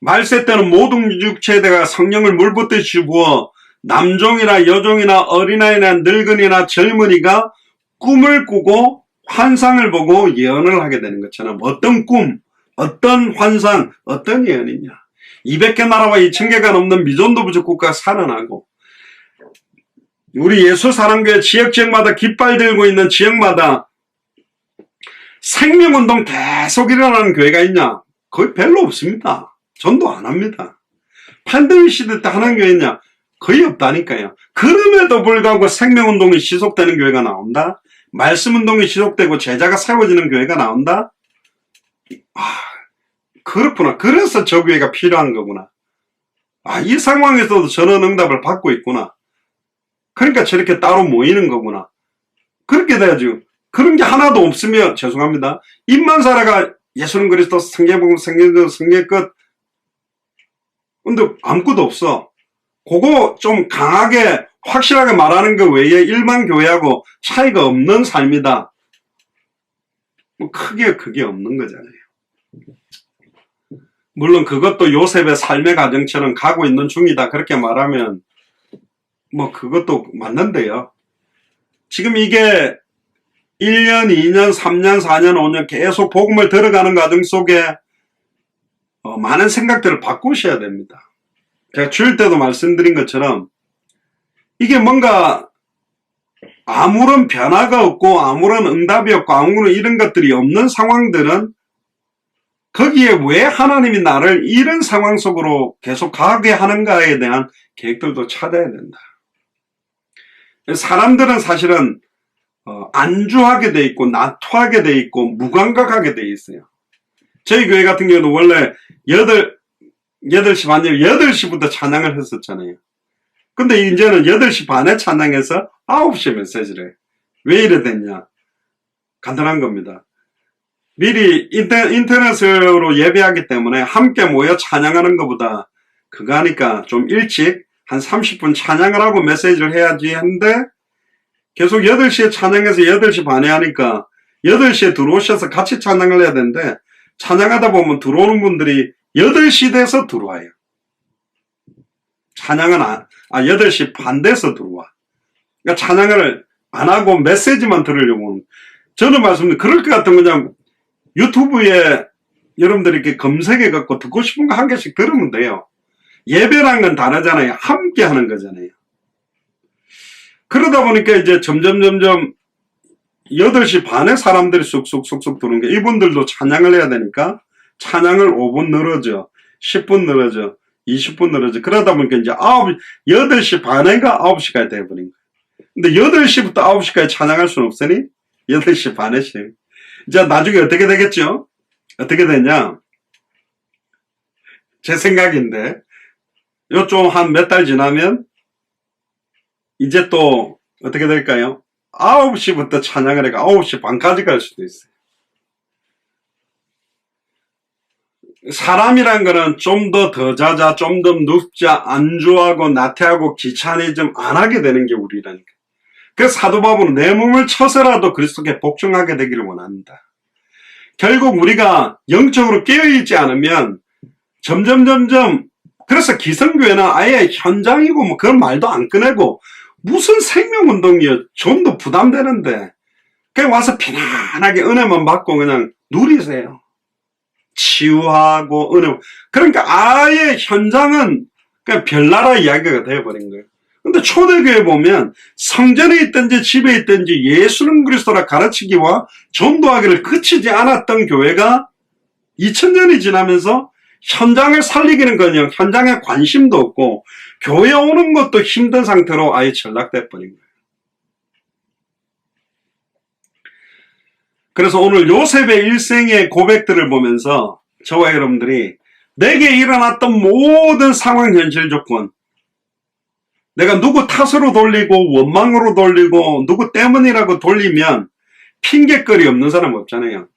말세 때는 모든 육체에다가 성령을 물붓듯이 부어 남종이나 여종이나 어린아이나 늙은이나 젊은이가 꿈을 꾸고 환상을 보고 예언을 하게 되는 것처럼 어떤 꿈, 어떤 환상, 어떤 예언이냐. 200개 나라와 2000개가 넘는 미존도 부족 국가가 살아나고 우리 예수사랑교회 지역마다 깃발 들고 있는 지역마다 생명운동 계속 일어나는 교회가 있냐? 거의 별로 없습니다. 전도 안 합니다. 팬데믹 시대 때 하는 교회냐? 거의 없다니까요. 그럼에도 불구하고 생명운동이 지속되는 교회가 나온다? 말씀운동이 지속되고 제자가 세워지는 교회가 나온다? 그렇구나. 그래서 저 교회가 필요한 거구나. 이 상황에서도 전원 응답을 받고 있구나. 그러니까 저렇게 따로 모이는 거구나. 그렇게 돼야죠. 그런 게 하나도 없으면 죄송합니다. 입만 살아가 예수는 그리스도 성경복음 성경적 성경 끝. 근데 아무것도 없어. 그거 좀 강하게 확실하게 말하는 거 외에 일반 교회하고 차이가 없는 삶이다. 뭐 크게 그게 없는 거잖아요. 물론 그것도 요셉의 삶의 과정처럼 가고 있는 중이다. 그렇게 말하면 뭐 그것도 맞는데요. 지금 이게 1년, 2년, 3년, 4년, 5년 계속 복음을 들어가는 과정 속에 많은 생각들을 바꾸셔야 됩니다. 제가 주일 때도 말씀드린 것처럼 이게 뭔가 아무런 변화가 없고 아무런 응답이 없고 아무런 이런 것들이 없는 상황들은 거기에 왜 하나님이 나를 이런 상황 속으로 계속 가게 하는가에 대한 계획들도 찾아야 된다. 사람들은 사실은 안주하게 돼 있고 나투하게 돼 있고 무감각하게 돼 있어요. 저희 교회 같은 경우는 원래 8시 반이면 8시부터 찬양을 했었잖아요. 근데 이제는 8시 반에 찬양해서 9시에 메시지를 해. 왜 이래 됐냐? 간단한 겁니다. 미리 인터넷으로 예배하기 때문에 함께 모여 찬양하는 것보다 그거 하니까 좀 일찍 한 30분 찬양을 하고 메시지를 해야지 했는데 계속 8시에 찬양해서 8시 반에 하니까 8시에 들어오셔서 같이 찬양을 해야 되는데 찬양하다 보면 들어오는 분들이 8시 돼서 들어와요. 찬양은 8시 반 돼서 들어와. 그러니까 찬양을 안 하고 메시지만 들으려고. 저는 말씀드린 그럴 것 같으면 그냥 유튜브에 여러분들이 이렇게 검색해갖고 듣고 싶은 거 한 개씩 들으면 돼요. 예배란 건 다르잖아요. 함께 하는 거잖아요. 그러다 보니까 이제 점점 8시 반에 사람들이 쑥쑥 들어오는 게 이분들도 찬양을 해야 되니까 찬양을 5분 늘어져, 10분 늘어져, 20분 늘어져. 그러다 보니까 이제 8시 반에가 9시까지 돼버린 거예요. 근데 8시부터 9시까지 찬양할 수는 없으니 8시 반에씩. 이제 나중에 어떻게 되겠죠? 어떻게 되냐? 제 생각인데 요 좀 한 몇 달 지나면 이제 또 어떻게 될까요? 9시부터 찬양을 해가 9시 반까지 갈 수도 있어요. 사람이란 거는 좀 더 자자, 좀 더 눕자, 안주하고 나태하고 귀차니즘 안 하게 되는 게 우리라니까. 그래서 사도 바울은 내 몸을 쳐서라도 그리스도께 복종하게 되기를 원합니다. 결국 우리가 영적으로 깨어있지 않으면 점점 그래서 기성교회는 아예 현장이고 뭐 그런 말도 안 꺼내고 무슨 생명운동이요. 좀 더 부담되는데 그냥 와서 편안하게 은혜만 받고 그냥 누리세요. 치유하고 은혜. 그러니까 아예 현장은 그냥 별나라 이야기가 되어버린 거예요. 근데 초대교회 보면 성전에 있든지 집에 있든지 예수는 그리스도라 가르치기와 전도하기를 그치지 않았던 교회가 2000년이 지나면서 현장을 살리기는커녕 현장에 관심도 없고 교회 오는 것도 힘든 상태로 아예 전락돼 버린 거예요. 그래서 오늘 요셉의 일생의 고백들을 보면서 저와 여러분들이 내게 일어났던 모든 상황 현실 조건, 내가 누구 탓으로 돌리고 원망으로 돌리고 누구 때문이라고 돌리면 핑계거리 없는 사람 없잖아요.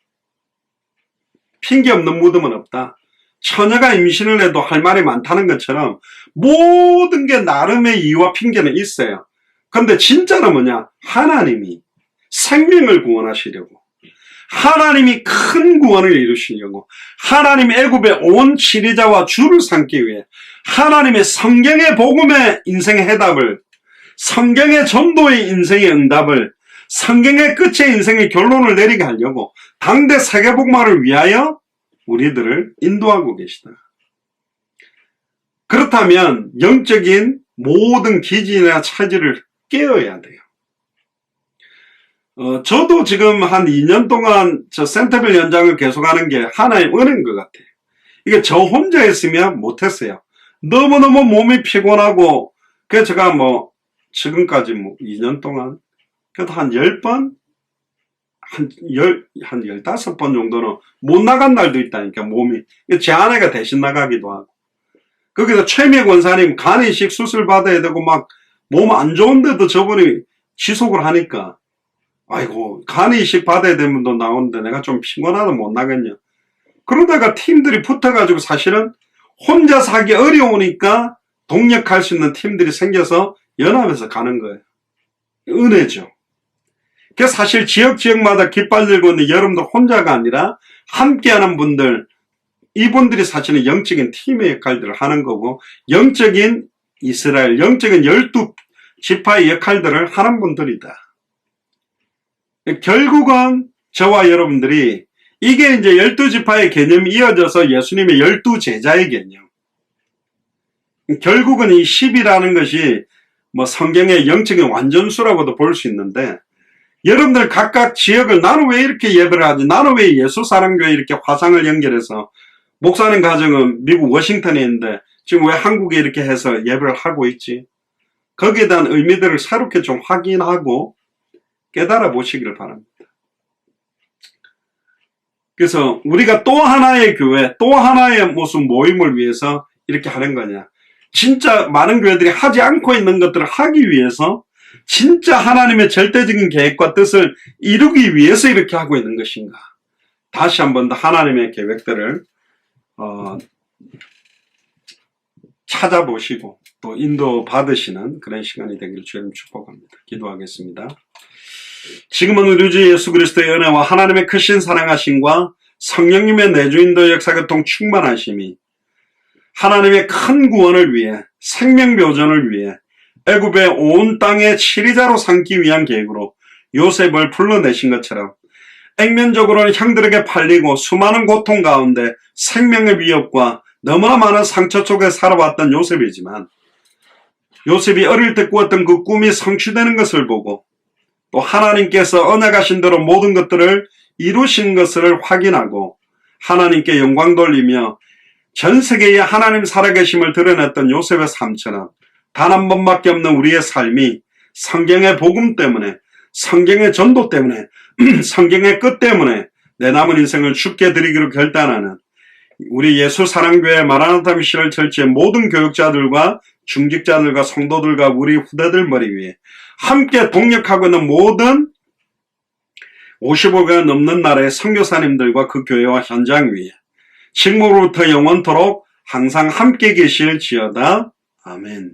핑계 없는 무덤은 없다. 처녀가 임신을 해도 할 말이 많다는 것처럼 모든 게 나름의 이유와 핑계는 있어요. 그런데 진짜는 뭐냐? 하나님이 생명을 구원하시려고, 하나님이 큰 구원을 이루시려고, 하나님 애굽의 온 치리자와 주를 삼기 위해 하나님의 성경의 복음의 인생의 해답을, 성경의 전도의 인생의 응답을, 성경의 끝의 인생의 결론을 내리게 하려고 당대 세계복음화를 위하여 우리들을 인도하고 계시다. 그렇다면 영적인 모든 기진이나 차질을 깨어야 돼요. 저도 지금 한 2년 동안 저 센터빌 연장을 계속하는 게 하나의 은혜인 것 같아요. 이게 저 혼자 했으면 못했어요. 너무너무 몸이 피곤하고, 그래서 제가 뭐 지금까지 뭐 2년 동안 그래도 한 10번, 한 15번 정도는 못 나간 날도 있다니까, 몸이. 제 아내가 대신 나가기도 하고. 거기서 최미애 권사님 간이식 수술 받아야 되고 막 몸 안 좋은데도 저분이 지속을 하니까, 아이고, 간이식 받아야 되는 분도 나오는데 내가 좀 피곤하다 못 나겠냐. 그러다가 팀들이 붙어가지고 사실은 혼자서 하기 어려우니까 동력할 수 있는 팀들이 생겨서 연합해서 가는 거예요. 은혜죠. 그래서 사실 지역마다 깃발 들고 있는 여러분들 혼자가 아니라 함께하는 분들, 이분들이 사실은 영적인 팀의 역할들을 하는 거고, 영적인 이스라엘, 영적인 12지파의 역할들을 하는 분들이다. 결국은 저와 여러분들이 이게 이제 12지파의 개념이 이어져서 예수님의 12제자의 개념. 결국은 이 10이라는 것이 뭐 성경의 영적인 완전수라고도 볼 수 있는데, 여러분들 각각 지역을 나는 왜 이렇게 예배를 하지? 나는 왜 예수사랑교회 이렇게 화상을 연결해서, 목사님 가정은 미국 워싱턴에 있는데 지금 왜 한국에 이렇게 해서 예배를 하고 있지? 거기에 대한 의미들을 새롭게 좀 확인하고 깨달아 보시기를 바랍니다. 그래서 우리가 또 하나의 교회, 또 하나의 무슨 모임을 위해서 이렇게 하는 거냐? 진짜 많은 교회들이 하지 않고 있는 것들을 하기 위해서, 진짜 하나님의 절대적인 계획과 뜻을 이루기 위해서 이렇게 하고 있는 것인가? 다시 한 번 더 하나님의 계획들을 찾아보시고 또 인도 받으시는 그런 시간이 되기를 주님 축복합니다. 기도하겠습니다. 지금은 우리 주 예수 그리스도의 은혜와 하나님의 크신 사랑하심과 성령님의 내주인도 역사교통 충만하심이 하나님의 큰 구원을 위해, 생명보존을 위해 애굽의 온 땅의 치리자로 삼기 위한 계획으로 요셉을 불러내신 것처럼 액면적으로는 형들에게 팔리고 수많은 고통 가운데 생명의 위협과 너무나 많은 상처 속에 살아왔던 요셉이지만, 요셉이 어릴 때 꾸었던 그 꿈이 성취되는 것을 보고 또 하나님께서 언약하신 대로 모든 것들을 이루신 것을 확인하고 하나님께 영광 돌리며 전 세계에 하나님 살아계심을 드러냈던 요셉의 삶처럼 단 한 번밖에 없는 우리의 삶이 성경의 복음 때문에, 성경의 전도 때문에, 성경의 끝 때문에 내 남은 인생을 주께 드리기로 결단하는 우리 예수사랑교회 마라나타 미션을 철치의 모든 교육자들과 중직자들과 성도들과 우리 후대들 머리 위에 함께 동력하고 있는 모든 55개가 넘는 나라의 선교사님들과 그 교회와 현장 위에 식물로부터 영원토록 항상 함께 계실지어다. 아멘.